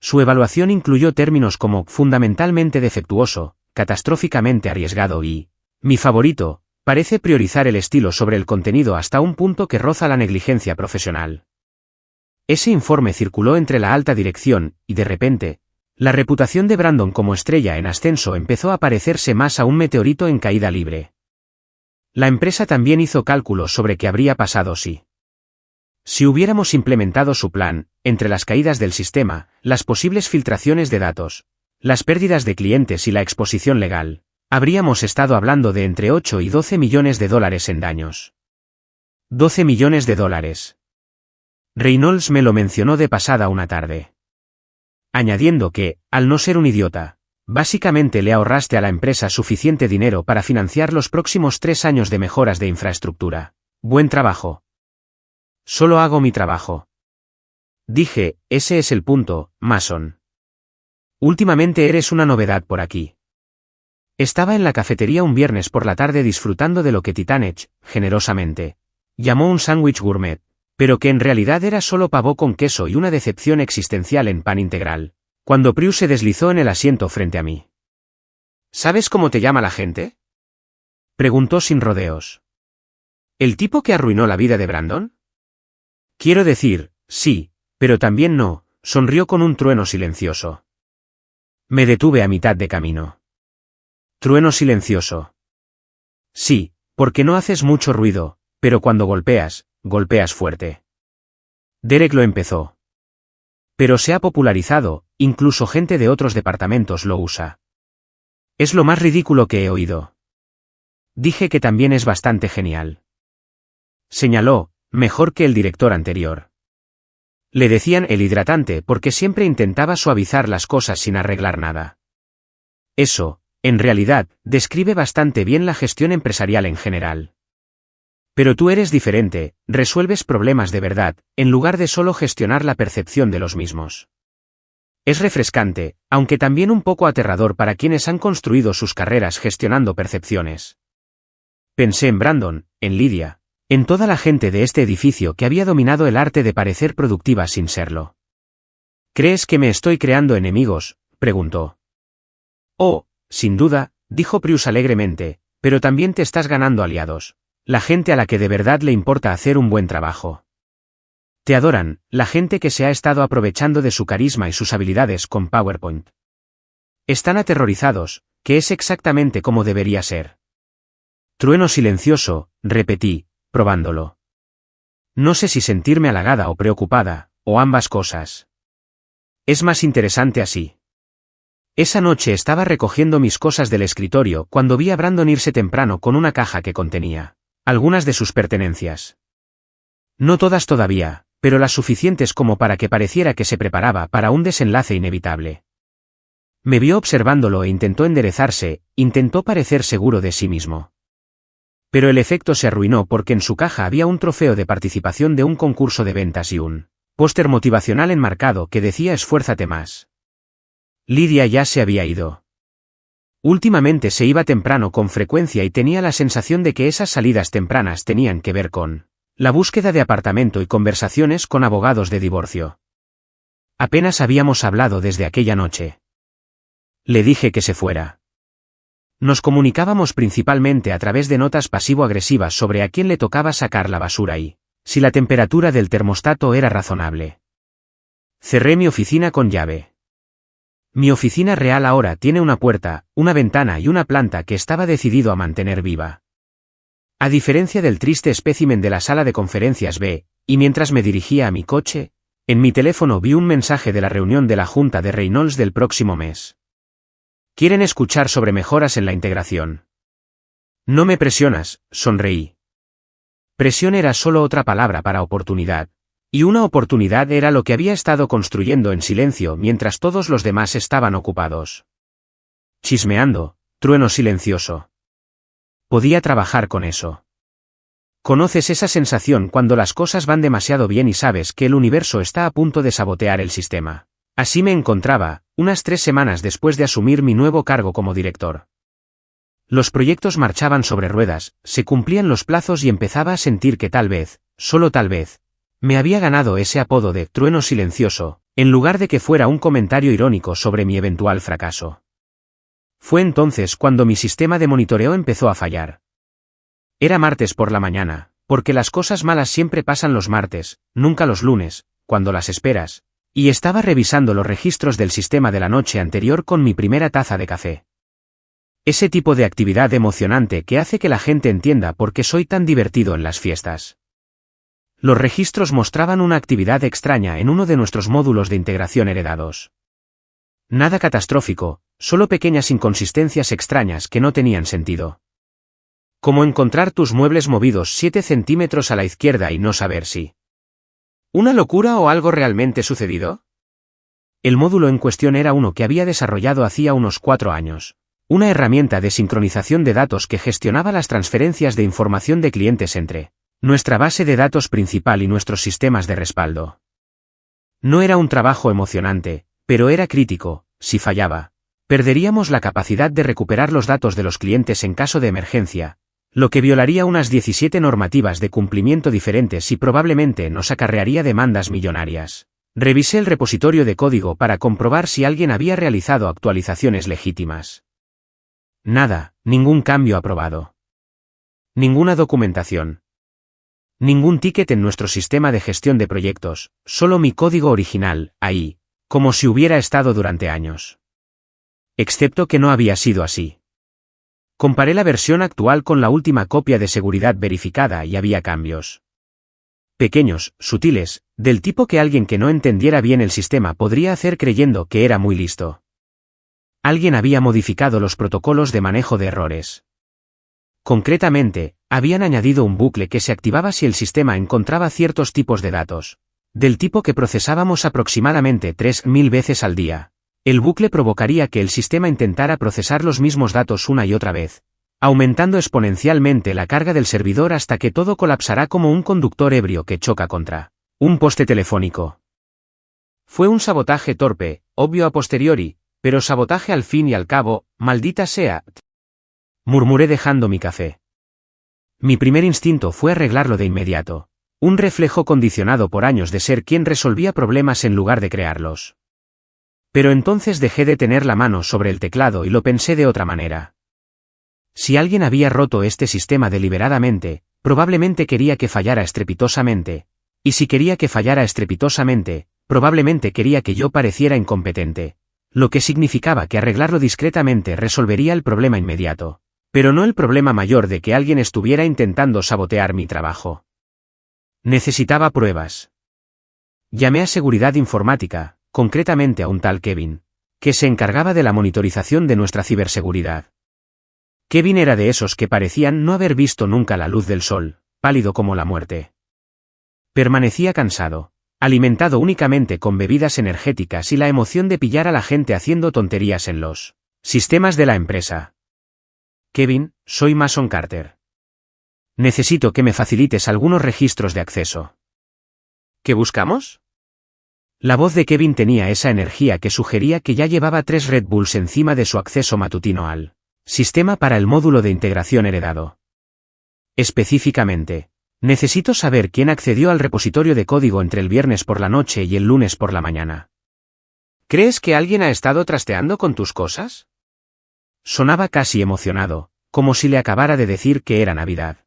A: Su evaluación incluyó términos como fundamentalmente defectuoso, catastróficamente arriesgado y, mi favorito, parece priorizar el estilo sobre el contenido hasta un punto que roza la negligencia profesional. Ese informe circuló entre la alta dirección, y de repente, la reputación de Brandon como estrella en ascenso empezó a parecerse más a un meteorito en caída libre. La empresa también hizo cálculos sobre qué habría pasado si hubiéramos implementado su plan, entre las caídas del sistema, las posibles filtraciones de datos, las pérdidas de clientes y la exposición legal, habríamos estado hablando de entre 8 y 12 millones de dólares en daños. 12 millones de dólares. Reynolds me lo mencionó de pasada una tarde. Añadiendo que, al no ser un idiota, básicamente le ahorraste a la empresa suficiente dinero para financiar los próximos 3 años de mejoras de infraestructura. Buen trabajo. Solo hago mi trabajo. Dije, ese es el punto, Mason. Últimamente eres una novedad por aquí. Estaba en la cafetería un viernes por la tarde disfrutando de lo que Titanek, generosamente, llamó un sándwich gourmet, pero que en realidad era solo pavó con queso y una decepción existencial en pan integral, cuando Prue se deslizó en el asiento frente a mí. ¿Sabes cómo te llama la gente? Preguntó sin rodeos. ¿El tipo que arruinó la vida de Brandon? Quiero decir, sí, pero también no, sonrió con un trueno silencioso. Me detuve a mitad de camino. Trueno silencioso. Sí, porque no haces mucho ruido, pero cuando golpeas fuerte. Derek lo empezó. Pero se ha popularizado, incluso gente de otros departamentos lo usa. Es lo más ridículo que he oído. Dije que también es bastante genial. Señaló, mejor que el director anterior. Le decían el hidratante porque siempre intentaba suavizar las cosas sin arreglar nada. Eso, en realidad, describe bastante bien la gestión empresarial en general. Pero tú eres diferente, resuelves problemas de verdad, en lugar de solo gestionar la percepción de los mismos. Es refrescante, aunque también un poco aterrador para quienes han construido sus carreras gestionando percepciones. Pensé en Brandon, en Lidia, en toda la gente de este edificio que había dominado el arte de parecer productiva sin serlo. ¿Crees que me estoy creando enemigos?, preguntó. Oh, sin duda, dijo Prue alegremente, pero también te estás ganando aliados. La gente a la que de verdad le importa hacer un buen trabajo. Te adoran, la gente que se ha estado aprovechando de su carisma y sus habilidades con PowerPoint. Están aterrorizados, que es exactamente como debería ser. Trueno silencioso, repetí, probándolo. No sé si sentirme halagada o preocupada, o ambas cosas. Es más interesante así. Esa noche estaba recogiendo mis cosas del escritorio cuando vi a Brandon irse temprano con una caja que contenía algunas de sus pertenencias. No todas todavía, pero las suficientes como para que pareciera que se preparaba para un desenlace inevitable. Me vio observándolo e intentó enderezarse, intentó parecer seguro de sí mismo. Pero el efecto se arruinó porque en su caja había un trofeo de participación de un concurso de ventas y un póster motivacional enmarcado que decía esfuérzate más. Lidia ya se había ido. Últimamente se iba temprano con frecuencia y tenía la sensación de que esas salidas tempranas tenían que ver con la búsqueda de apartamento y conversaciones con abogados de divorcio. Apenas habíamos hablado desde aquella noche. Le dije que se fuera. Nos comunicábamos principalmente a través de notas pasivo-agresivas sobre a quién le tocaba sacar la basura y si la temperatura del termostato era razonable. Cerré mi oficina con llave. Mi oficina real ahora tiene una puerta, una ventana y una planta que estaba decidido a mantener viva. A diferencia del triste espécimen de la sala de conferencias B, y mientras me dirigía a mi coche, en mi teléfono vi un mensaje de la reunión de la Junta de Reynolds del próximo mes. Quieren escuchar sobre mejoras en la integración. No me presionas, sonreí. Presión era solo otra palabra para oportunidad. Y una oportunidad era lo que había estado construyendo en silencio mientras todos los demás estaban ocupados. Chismeando, trueno silencioso. Podía trabajar con eso. ¿Conoces esa sensación cuando las cosas van demasiado bien y sabes que el universo está a punto de sabotear el sistema? Así me encontraba, unas 3 semanas después de asumir mi nuevo cargo como director. Los proyectos marchaban sobre ruedas, se cumplían los plazos y empezaba a sentir que tal vez, solo tal vez, me había ganado ese apodo de trueno silencioso, en lugar de que fuera un comentario irónico sobre mi eventual fracaso. Fue entonces cuando mi sistema de monitoreo empezó a fallar. Era martes por la mañana, porque las cosas malas siempre pasan los martes, nunca los lunes, cuando las esperas, y estaba revisando los registros del sistema de la noche anterior con mi primera taza de café. Ese tipo de actividad emocionante que hace que la gente entienda por qué soy tan divertido en las fiestas. Los registros mostraban una actividad extraña en uno de nuestros módulos de integración heredados. Nada catastrófico, solo pequeñas inconsistencias extrañas que no tenían sentido. Como encontrar tus muebles movidos 7 centímetros a la izquierda y no saber si ¿una locura o algo realmente sucedido? El módulo en cuestión era uno que había desarrollado hacía unos 4 años. Una herramienta de sincronización de datos que gestionaba las transferencias de información de clientes entre nuestra base de datos principal y nuestros sistemas de respaldo. No era un trabajo emocionante, pero era crítico. Si fallaba, perderíamos la capacidad de recuperar los datos de los clientes en caso de emergencia, lo que violaría unas 17 normativas de cumplimiento diferentes y probablemente nos acarrearía demandas millonarias. Revisé el repositorio de código para comprobar si alguien había realizado actualizaciones legítimas. Nada, ningún cambio aprobado. Ninguna documentación. Ningún ticket en nuestro sistema de gestión de proyectos, solo mi código original, ahí, como si hubiera estado durante años. Excepto que no había sido así. Comparé la versión actual con la última copia de seguridad verificada y había cambios. Pequeños, sutiles, del tipo que alguien que no entendiera bien el sistema podría hacer creyendo que era muy listo. Alguien había modificado los protocolos de manejo de errores. Concretamente, habían añadido un bucle que se activaba si el sistema encontraba ciertos tipos de datos, del tipo que procesábamos aproximadamente 3000 veces al día. El bucle provocaría que el sistema intentara procesar los mismos datos una y otra vez, aumentando exponencialmente la carga del servidor hasta que todo colapsará como un conductor ebrio que choca contra un poste telefónico. Fue un sabotaje torpe, obvio a posteriori, pero sabotaje al fin y al cabo, maldita sea. Murmuré dejando mi café. Mi primer instinto fue arreglarlo de inmediato, un reflejo condicionado por años de ser quien resolvía problemas en lugar de crearlos. Pero entonces dejé de tener la mano sobre el teclado y lo pensé de otra manera. Si alguien había roto este sistema deliberadamente, probablemente quería que fallara estrepitosamente, y si quería que fallara estrepitosamente, probablemente quería que yo pareciera incompetente, lo que significaba que arreglarlo discretamente resolvería el problema inmediato, pero no el problema mayor de que alguien estuviera intentando sabotear mi trabajo. Necesitaba pruebas. Llamé a seguridad informática, concretamente a un tal Kevin, que se encargaba de la monitorización de nuestra ciberseguridad. Kevin era de esos que parecían no haber visto nunca la luz del sol, pálido como la muerte. Permanecía cansado, alimentado únicamente con bebidas energéticas y la emoción de pillar a la gente haciendo tonterías en los sistemas de la empresa. Kevin, soy Mason Carter. Necesito que me facilites algunos registros de acceso. ¿Qué buscamos? La voz de Kevin tenía esa energía que sugería que ya llevaba 3 Red Bulls encima de su acceso matutino al sistema para el módulo de integración heredado. Específicamente, necesito saber quién accedió al repositorio de código entre el viernes por la noche y el lunes por la mañana. ¿Crees que alguien ha estado trasteando con tus cosas? Sonaba casi emocionado, como si le acabara de decir que era Navidad.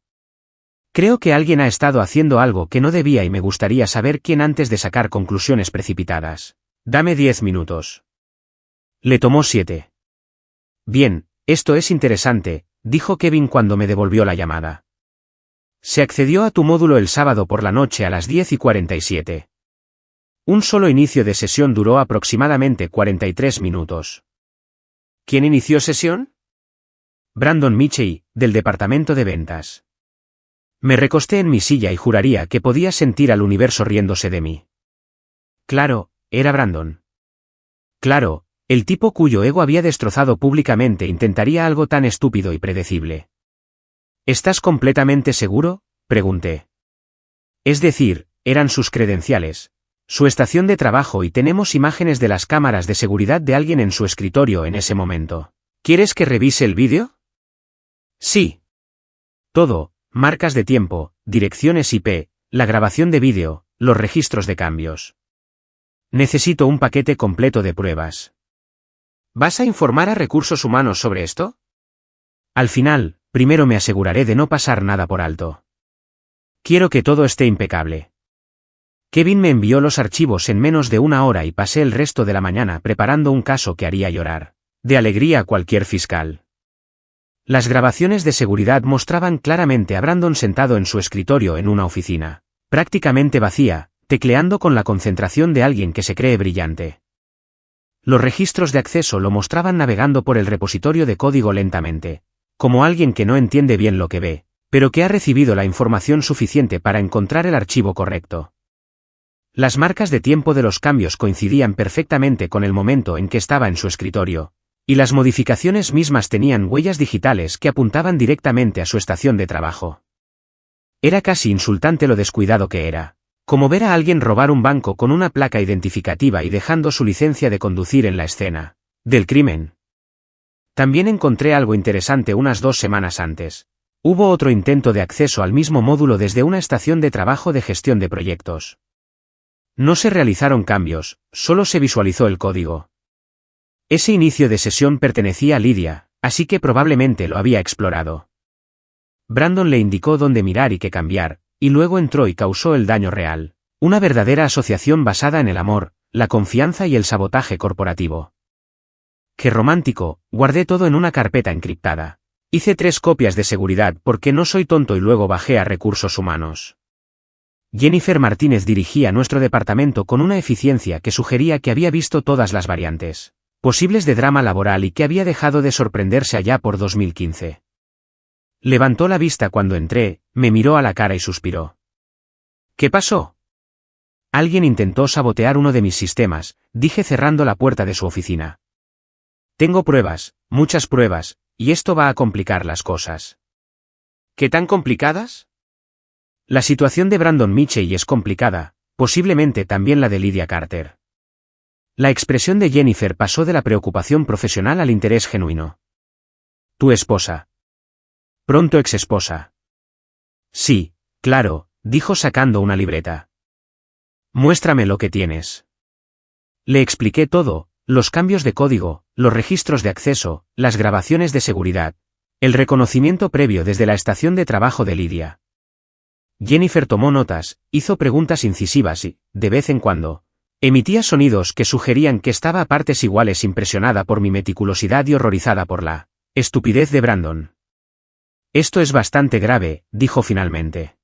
A: Creo que alguien ha estado haciendo algo que no debía y me gustaría saber quién antes de sacar conclusiones precipitadas. Dame 10 minutos. Le tomó 7. Bien, esto es interesante, dijo Kevin cuando me devolvió la llamada. Se accedió a tu módulo el sábado por la noche a las 10:47. Un solo inicio de sesión duró aproximadamente 43 minutos. ¿Quién inició sesión? Brandon Mitchell, del departamento de ventas. Me recosté en mi silla y juraría que podía sentir al universo riéndose de mí. Claro, era Brandon. Claro, el tipo cuyo ego había destrozado públicamente intentaría algo tan estúpido y predecible. ¿Estás completamente seguro?, pregunté. Es decir, eran sus credenciales, su estación de trabajo y tenemos imágenes de las cámaras de seguridad de alguien en su escritorio en ese momento. ¿Quieres que revise el vídeo? Sí. Todo, marcas de tiempo, direcciones IP, la grabación de vídeo, los registros de cambios. Necesito un paquete completo de pruebas. ¿Vas a informar a recursos humanos sobre esto? Al final, primero me aseguraré de no pasar nada por alto. Quiero que todo esté impecable. Kevin me envió los archivos en menos de una hora y pasé el resto de la mañana preparando un caso que haría llorar de alegría a cualquier fiscal. Las grabaciones de seguridad mostraban claramente a Brandon sentado en su escritorio en una oficina, prácticamente vacía, tecleando con la concentración de alguien que se cree brillante. Los registros de acceso lo mostraban navegando por el repositorio de código lentamente, como alguien que no entiende bien lo que ve, pero que ha recibido la información suficiente para encontrar el archivo correcto. Las marcas de tiempo de los cambios coincidían perfectamente con el momento en que estaba en su escritorio, y las modificaciones mismas tenían huellas digitales que apuntaban directamente a su estación de trabajo. Era casi insultante lo descuidado que era, como ver a alguien robar un banco con una placa identificativa y dejando su licencia de conducir en la escena del crimen. También encontré algo interesante unas 2 semanas antes. Hubo otro intento de acceso al mismo módulo desde una estación de trabajo de gestión de proyectos. No se realizaron cambios, solo se visualizó el código. Ese inicio de sesión pertenecía a Lydia, así que probablemente lo había explorado. Brandon le indicó dónde mirar y qué cambiar, y luego entró y causó el daño real. Una verdadera asociación basada en el amor, la confianza y el sabotaje corporativo. Qué romántico, guardé todo en una carpeta encriptada. Hice 3 copias de seguridad porque no soy tonto y luego bajé a recursos humanos. Jennifer Martínez dirigía nuestro departamento con una eficiencia que sugería que había visto todas las variantes posibles de drama laboral y que había dejado de sorprenderse allá por 2015. Levantó la vista cuando entré, me miró a la cara y suspiró. ¿Qué pasó? Alguien intentó sabotear uno de mis sistemas, dije cerrando la puerta de su oficina. Tengo pruebas, muchas pruebas, y esto va a complicar las cosas. ¿Qué tan complicadas? La situación de Brandon Mitchell es complicada, posiblemente también la de Lydia Carter. La expresión de Jennifer pasó de la preocupación profesional al interés genuino. ¿Tu esposa? Pronto exesposa. Sí, claro, dijo sacando una libreta. Muéstrame lo que tienes. Le expliqué todo, los cambios de código, los registros de acceso, las grabaciones de seguridad, el reconocimiento previo desde la estación de trabajo de Lydia. Jennifer tomó notas, hizo preguntas incisivas y, de vez en cuando, emitía sonidos que sugerían que estaba a partes iguales impresionada por mi meticulosidad y horrorizada por la estupidez de Brandon. Esto es bastante grave, dijo finalmente.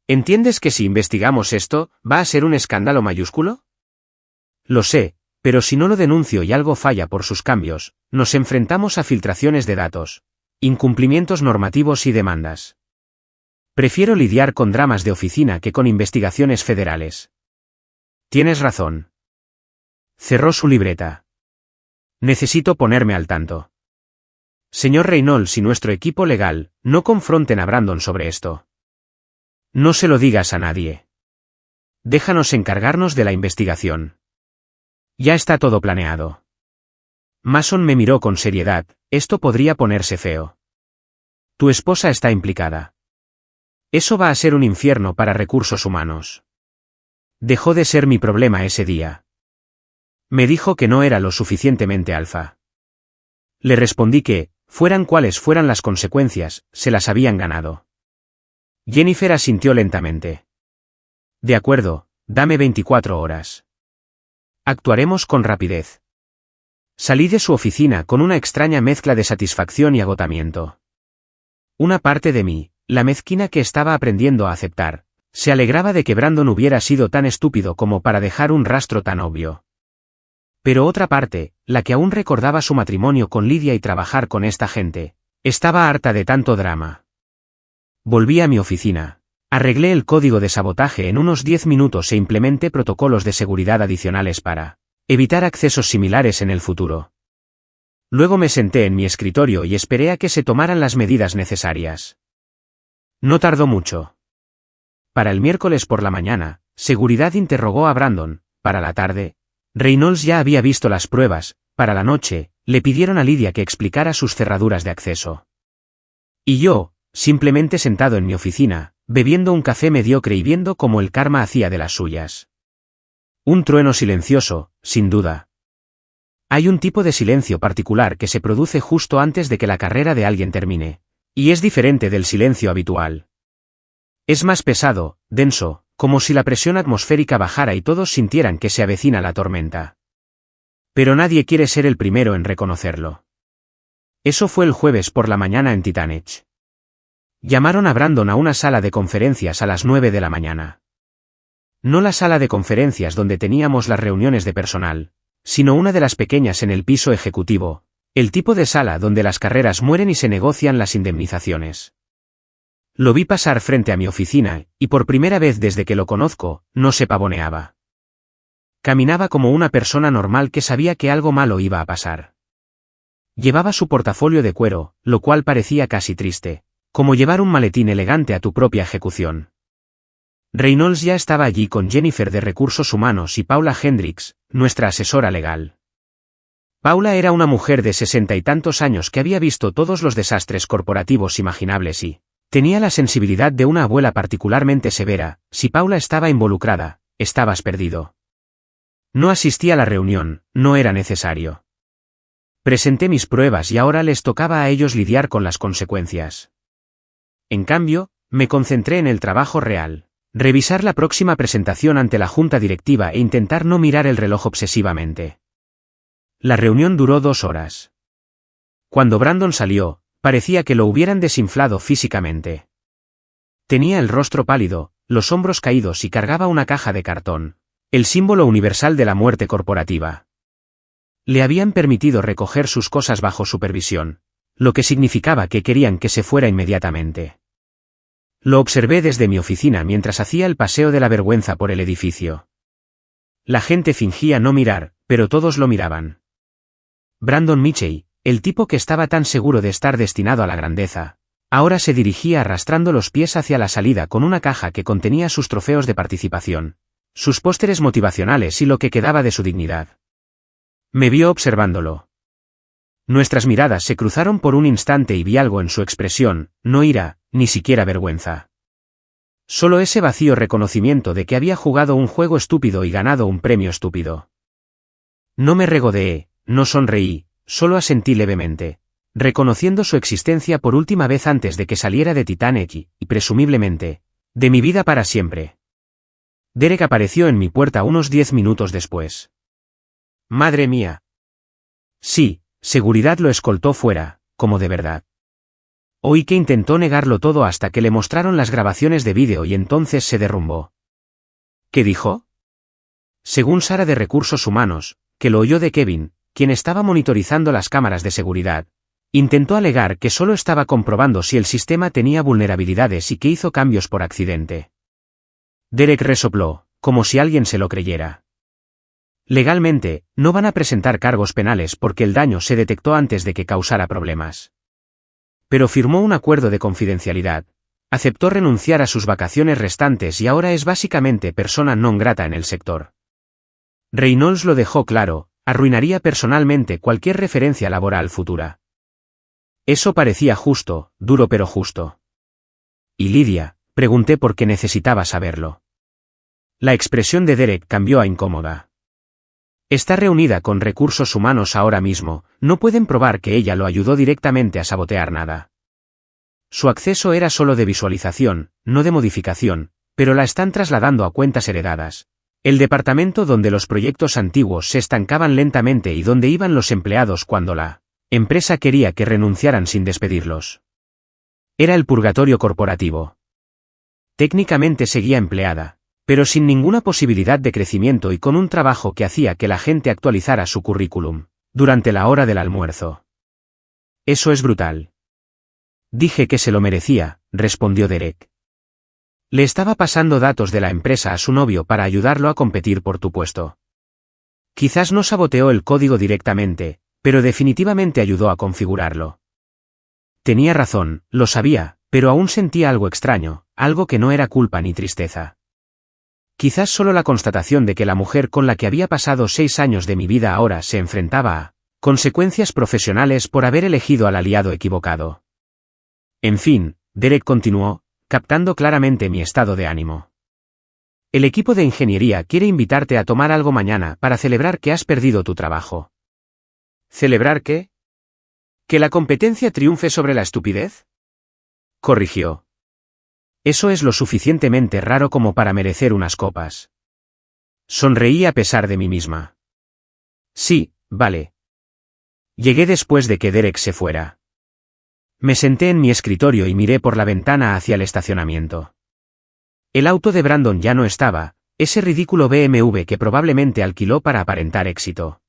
A: ¿Entiendes que si investigamos esto, va a ser un escándalo mayúsculo? Lo sé, pero si no lo denuncio y algo falla por sus cambios, nos enfrentamos a filtraciones de datos, incumplimientos normativos y demandas. Prefiero lidiar con dramas de oficina que con investigaciones federales. Tienes razón. Cerró su libreta. Necesito ponerme al tanto. Señor Reynolds y nuestro equipo legal, no confronten a Brandon sobre esto. No se lo digas a nadie. Déjanos encargarnos de la investigación. Ya está todo planeado. Mason me miró con seriedad, esto podría ponerse feo. Tu esposa está implicada. Eso va a ser un infierno para recursos humanos. Dejó de ser mi problema ese día. Me dijo que no era lo suficientemente alfa. Le respondí que, fueran cuales fueran las consecuencias, se las habían ganado. Jennifer asintió lentamente. De acuerdo, dame 24 horas. Actuaremos con rapidez. Salí de su oficina con una extraña mezcla de satisfacción y agotamiento. Una parte de mí, la mezquina que estaba aprendiendo a aceptar, se alegraba de que Brandon hubiera sido tan estúpido como para dejar un rastro tan obvio. Pero otra parte, la que aún recordaba su matrimonio con Lydia y trabajar con esta gente, estaba harta de tanto drama. Volví a mi oficina. Arreglé el código de sabotaje en unos 10 minutos e implementé protocolos de seguridad adicionales para evitar accesos similares en el futuro. Luego me senté en mi escritorio y esperé a que se tomaran las medidas necesarias. No tardó mucho. Para el miércoles por la mañana, seguridad interrogó a Brandon. Para la tarde, Reynolds ya había visto las pruebas. Para la noche, le pidieron a Lydia que explicara sus cerraduras de acceso. Y yo, simplemente sentado en mi oficina, bebiendo un café mediocre y viendo cómo el karma hacía de las suyas. Un trueno silencioso, sin duda. Hay un tipo de silencio particular que se produce justo antes de que la carrera de alguien termine, y es diferente del silencio habitual. Es más pesado, denso, como si la presión atmosférica bajara y todos sintieran que se avecina la tormenta. Pero nadie quiere ser el primero en reconocerlo. Eso fue el jueves por la mañana en Titanech. Llamaron a Brandon a una sala de conferencias a las 9 de la mañana. No la sala de conferencias donde teníamos las reuniones de personal, sino una de las pequeñas en el piso ejecutivo, el tipo de sala donde las carreras mueren y se negocian las indemnizaciones. Lo vi pasar frente a mi oficina, y por primera vez desde que lo conozco, no se pavoneaba. Caminaba como una persona normal que sabía que algo malo iba a pasar. Llevaba su portafolio de cuero, lo cual parecía casi triste, como llevar un maletín elegante a tu propia ejecución. Reynolds ya estaba allí con Jennifer de Recursos Humanos y Paula Hendricks, nuestra asesora legal. Paula era una mujer de 60 y tantos años que había visto todos los desastres corporativos imaginables y tenía la sensibilidad de una abuela particularmente severa. Si Paula estaba involucrada, estabas perdido. No asistí a la reunión, no era necesario. Presenté mis pruebas y ahora les tocaba a ellos lidiar con las consecuencias. En cambio, me concentré en el trabajo real. Revisar la próxima presentación ante la junta directiva e intentar no mirar el reloj obsesivamente. La reunión duró 2 horas. Cuando Brandon salió, parecía que lo hubieran desinflado físicamente. Tenía el rostro pálido, los hombros caídos y cargaba una caja de cartón, el símbolo universal de la muerte corporativa. Le habían permitido recoger sus cosas bajo supervisión, lo que significaba que querían que se fuera inmediatamente. Lo observé desde mi oficina mientras hacía el paseo de la vergüenza por el edificio. La gente fingía no mirar, pero todos lo miraban. Brandon Mitchell, el tipo que estaba tan seguro de estar destinado a la grandeza, ahora se dirigía arrastrando los pies hacia la salida con una caja que contenía sus trofeos de participación, sus pósteres motivacionales y lo que quedaba de su dignidad. Me vio observándolo. Nuestras miradas se cruzaron por un instante y vi algo en su expresión, no ira, ni siquiera vergüenza. Solo ese vacío reconocimiento de que había jugado un juego estúpido y ganado un premio estúpido. No me regodeé, no sonreí, solo asentí levemente, reconociendo su existencia por última vez antes de que saliera de Titanech y, presumiblemente, de mi vida para siempre. Derek apareció en mi puerta unos 10 minutos después. Madre mía. Sí, seguridad lo escoltó fuera, como de verdad. Oí que intentó negarlo todo hasta que le mostraron las grabaciones de vídeo y entonces se derrumbó. ¿Qué dijo? Según Sara de Recursos Humanos, que lo oyó de Kevin, quien estaba monitorizando las cámaras de seguridad, intentó alegar que solo estaba comprobando si el sistema tenía vulnerabilidades y que hizo cambios por accidente. Derek resopló, como si alguien se lo creyera. Legalmente, no van a presentar cargos penales porque el daño se detectó antes de que causara problemas. Pero firmó un acuerdo de confidencialidad, aceptó renunciar a sus vacaciones restantes y ahora es básicamente persona non grata en el sector. Reynolds lo dejó claro, arruinaría personalmente cualquier referencia laboral futura. Eso parecía justo, duro pero justo. ¿Y Lydia? Pregunté porque necesitaba saberlo. La expresión de Derek cambió a incómoda. Está reunida con Recursos Humanos ahora mismo, no pueden probar que ella lo ayudó directamente a sabotear nada. Su acceso era solo de visualización, no de modificación, pero la están trasladando a cuentas heredadas. El departamento donde los proyectos antiguos se estancaban lentamente y donde iban los empleados cuando la empresa quería que renunciaran sin despedirlos. Era el purgatorio corporativo. Técnicamente seguía empleada, pero sin ninguna posibilidad de crecimiento y con un trabajo que hacía que la gente actualizara su currículum durante la hora del almuerzo. Eso es brutal. Dije que se lo merecía, respondió Derek. Le estaba pasando datos de la empresa a su novio para ayudarlo a competir por tu puesto. Quizás no saboteó el código directamente, pero definitivamente ayudó a configurarlo. Tenía razón, lo sabía, pero aún sentía algo extraño, algo que no era culpa ni tristeza. Quizás solo la constatación de que la mujer con la que había pasado 6 años de mi vida ahora se enfrentaba a consecuencias profesionales por haber elegido al aliado equivocado. En fin, Derek continuó, captando claramente mi estado de ánimo. El equipo de ingeniería quiere invitarte a tomar algo mañana para celebrar que has perdido tu trabajo. ¿Celebrar qué? ¿Que la competencia triunfe sobre la estupidez? Corrigió. Eso es lo suficientemente raro como para merecer unas copas. Sonreí a pesar de mí misma. Sí, vale. Llegué después de que Derek se fuera. Me senté en mi escritorio y miré por la ventana hacia el estacionamiento. El auto de Brandon ya no estaba, ese ridículo BMW que probablemente alquiló para aparentar éxito.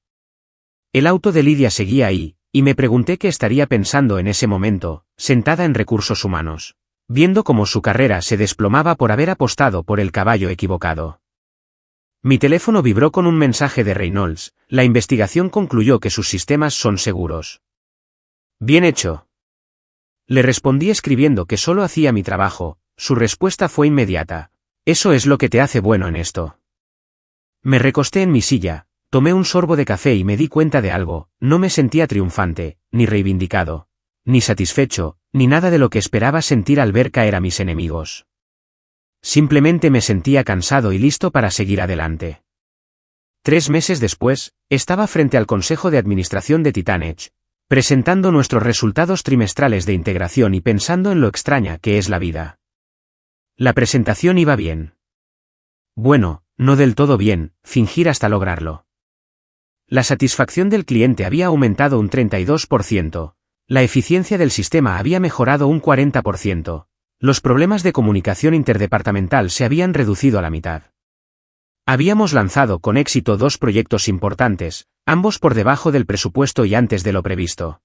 A: El auto de Lydia seguía ahí, y me pregunté qué estaría pensando en ese momento, sentada en recursos humanos, viendo cómo su carrera se desplomaba por haber apostado por el caballo equivocado. Mi teléfono vibró con un mensaje de Reynolds. La investigación concluyó que sus sistemas son seguros. Bien hecho. Le respondí escribiendo que solo hacía mi trabajo. Su respuesta fue inmediata. Eso es lo que te hace bueno en esto. Me recosté en mi silla, tomé un sorbo de café y me di cuenta de algo. No me sentía triunfante, ni reivindicado, ni satisfecho, ni nada de lo que esperaba sentir al ver caer a mis enemigos. Simplemente me sentía cansado y listo para seguir adelante. 3 meses después, estaba frente al Consejo de Administración de Titanech, presentando nuestros resultados trimestrales de integración y pensando en lo extraña que es la vida. La presentación iba bien. Bueno, no del todo bien, fingir hasta lograrlo. La satisfacción del cliente había aumentado un 32%, la eficiencia del sistema había mejorado un 40%. Los problemas de comunicación interdepartamental se habían reducido a la mitad. Habíamos lanzado con éxito 2 proyectos importantes, ambos por debajo del presupuesto y antes de lo previsto.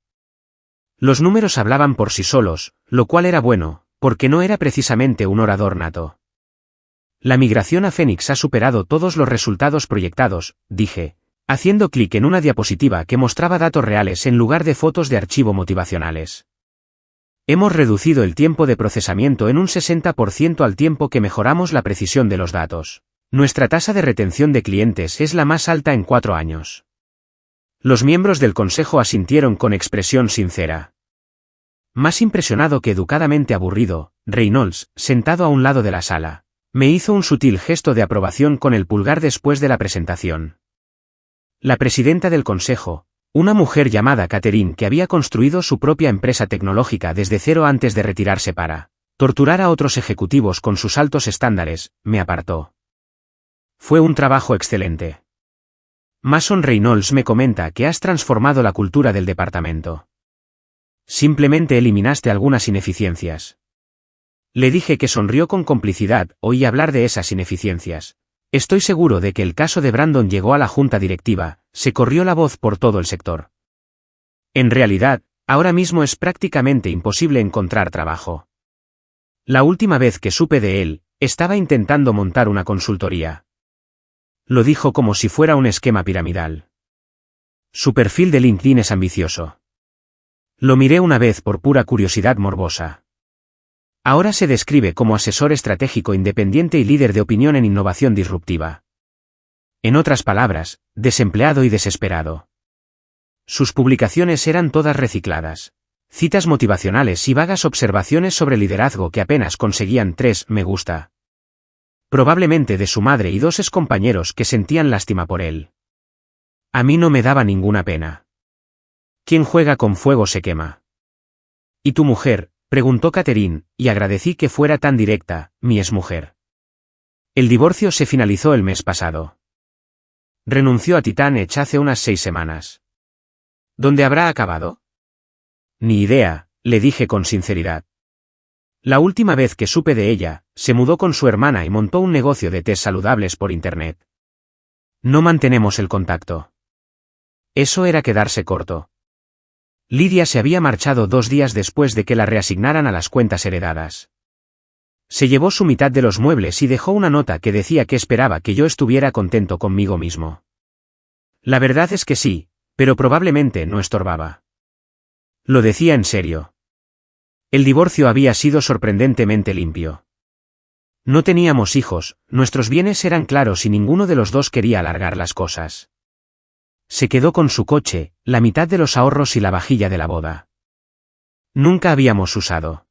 A: Los números hablaban por sí solos, lo cual era bueno, porque no era precisamente un orador nato. La migración a Phoenix ha superado todos los resultados proyectados, dije, haciendo clic en una diapositiva que mostraba datos reales en lugar de fotos de archivo motivacionales. Hemos reducido el tiempo de procesamiento en un 60% al tiempo que mejoramos la precisión de los datos. Nuestra tasa de retención de clientes es la más alta en 4 años. Los miembros del consejo asintieron con expresión sincera. Más impresionado que educadamente aburrido, Reynolds, sentado a un lado de la sala, me hizo un sutil gesto de aprobación con el pulgar después de la presentación. La presidenta del consejo, una mujer llamada Catherine que había construido su propia empresa tecnológica desde cero antes de retirarse para torturar a otros ejecutivos con sus altos estándares, me apartó. Fue un trabajo excelente. Mason Reynolds me comenta que has transformado la cultura del departamento. Simplemente eliminaste algunas ineficiencias. Le dije que sonrió con complicidad, oí hablar de esas ineficiencias. Estoy seguro de que el caso de Brandon llegó a la junta directiva, se corrió la voz por todo el sector. En realidad, ahora mismo es prácticamente imposible encontrar trabajo. La última vez que supe de él, estaba intentando montar una consultoría. Lo dijo como si fuera un esquema piramidal. Su perfil de LinkedIn es ambicioso. Lo miré una vez por pura curiosidad morbosa. Ahora se describe como asesor estratégico independiente y líder de opinión en innovación disruptiva. En otras palabras, desempleado y desesperado. Sus publicaciones eran todas recicladas. Citas motivacionales y vagas observaciones sobre liderazgo que apenas conseguían 3 me gusta. Probablemente de su madre y 2 excompañeros que sentían lástima por él. A mí no me daba ninguna pena. Quien juega con fuego se quema. ¿Y tu mujer? Preguntó Catherine, y agradecí que fuera tan directa, mi exmujer. El divorcio se finalizó el mes pasado. Renunció a Titanic hace unas 6 semanas. ¿Dónde habrá acabado? Ni idea, le dije con sinceridad. La última vez que supe de ella, se mudó con su hermana y montó un negocio de tés saludables por internet. No mantenemos el contacto. Eso era quedarse corto. Lidia se había marchado 2 días después de que la reasignaran a las cuentas heredadas. Se llevó su mitad de los muebles y dejó una nota que decía que esperaba que yo estuviera contento conmigo mismo. La verdad es que sí, pero probablemente no estorbaba. Lo decía en serio. El divorcio había sido sorprendentemente limpio. No teníamos hijos, nuestros bienes eran claros y ninguno de los dos quería alargar las cosas. Se quedó con su coche, la mitad de los ahorros y la vajilla de la boda. Nunca habíamos usado.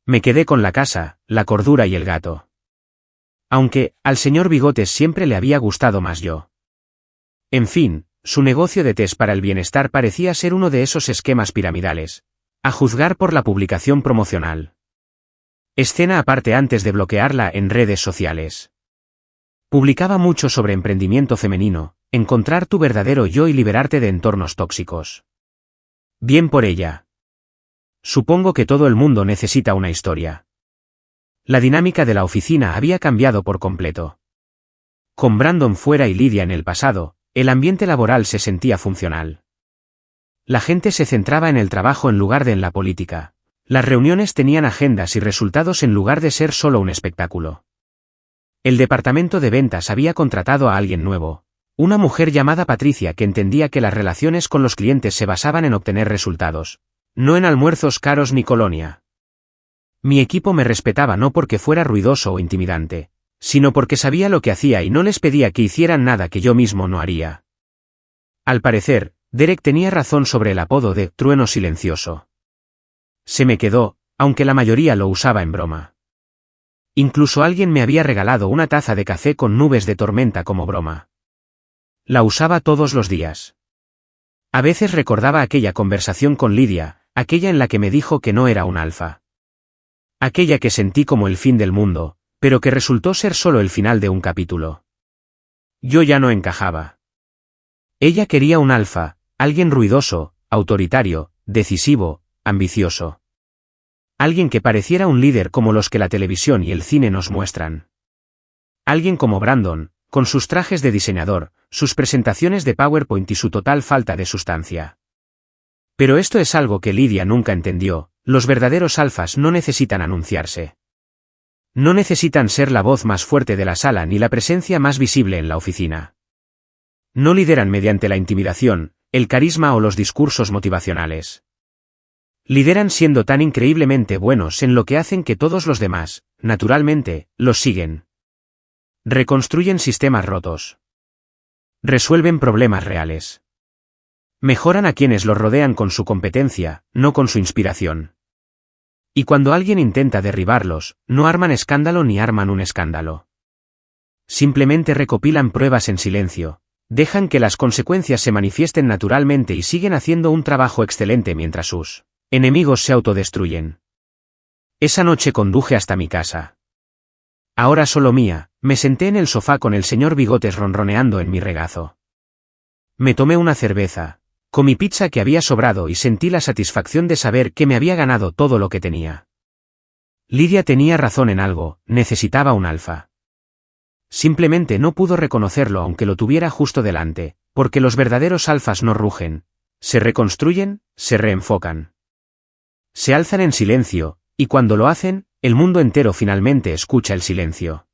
A: Me quedé con la casa, la cordura y el gato. Aunque, al señor Bigotes siempre le había gustado más yo. En fin, su negocio de tés para el bienestar parecía ser uno de esos esquemas piramidales, a juzgar por la publicación promocional. Escena aparte antes de bloquearla en redes sociales. Publicaba mucho sobre emprendimiento femenino, encontrar tu verdadero yo y liberarte de entornos tóxicos. Bien por ella. Supongo que todo el mundo necesita una historia. La dinámica de la oficina había cambiado por completo. Con Brandon fuera y Lidia en el pasado, el ambiente laboral se sentía funcional. La gente se centraba en el trabajo en lugar de en la política. Las reuniones tenían agendas y resultados en lugar de ser solo un espectáculo. El departamento de ventas había contratado a alguien nuevo, una mujer llamada Patricia que entendía que las relaciones con los clientes se basaban en obtener resultados, no en almuerzos caros ni colonia. Mi equipo me respetaba no porque fuera ruidoso o intimidante, sino porque sabía lo que hacía y no les pedía que hicieran nada que yo mismo no haría. Al parecer, Derek tenía razón sobre el apodo de trueno silencioso. Se me quedó, aunque la mayoría lo usaba en broma. Incluso alguien me había regalado una taza de café con nubes de tormenta como broma. La usaba todos los días. A veces recordaba aquella conversación con Lidia, aquella en la que me dijo que no era un alfa. Aquella que sentí como el fin del mundo, pero que resultó ser solo el final de un capítulo. Yo ya no encajaba. Ella quería un alfa, alguien ruidoso, autoritario, decisivo, ambicioso. Alguien que pareciera un líder como los que la televisión y el cine nos muestran. Alguien como Brandon, con sus trajes de diseñador, sus presentaciones de PowerPoint y su total falta de sustancia. Pero esto es algo que Lidia nunca entendió, los verdaderos alfas no necesitan anunciarse. No necesitan ser la voz más fuerte de la sala ni la presencia más visible en la oficina. No lideran mediante la intimidación, el carisma o los discursos motivacionales. Lideran siendo tan increíblemente buenos en lo que hacen que todos los demás, naturalmente, los siguen. Reconstruyen sistemas rotos. Resuelven problemas reales. Mejoran a quienes los rodean con su competencia, no con su inspiración. Y cuando alguien intenta derribarlos, no arman escándalo ni arman un escándalo. Simplemente recopilan pruebas en silencio, dejan que las consecuencias se manifiesten naturalmente y siguen haciendo un trabajo excelente mientras sus enemigos se autodestruyen. Esa noche conduje hasta mi casa. Ahora solo mía, me senté en el sofá con el señor Bigotes ronroneando en mi regazo. Me tomé una cerveza, comí pizza que había sobrado y sentí la satisfacción de saber que me había ganado todo lo que tenía. Lidia tenía razón en algo, necesitaba un alfa. Simplemente no pudo reconocerlo aunque lo tuviera justo delante, porque los verdaderos alfas no rugen, se reconstruyen, se reenfocan. Se alzan en silencio, y cuando lo hacen, el mundo entero finalmente escucha el silencio.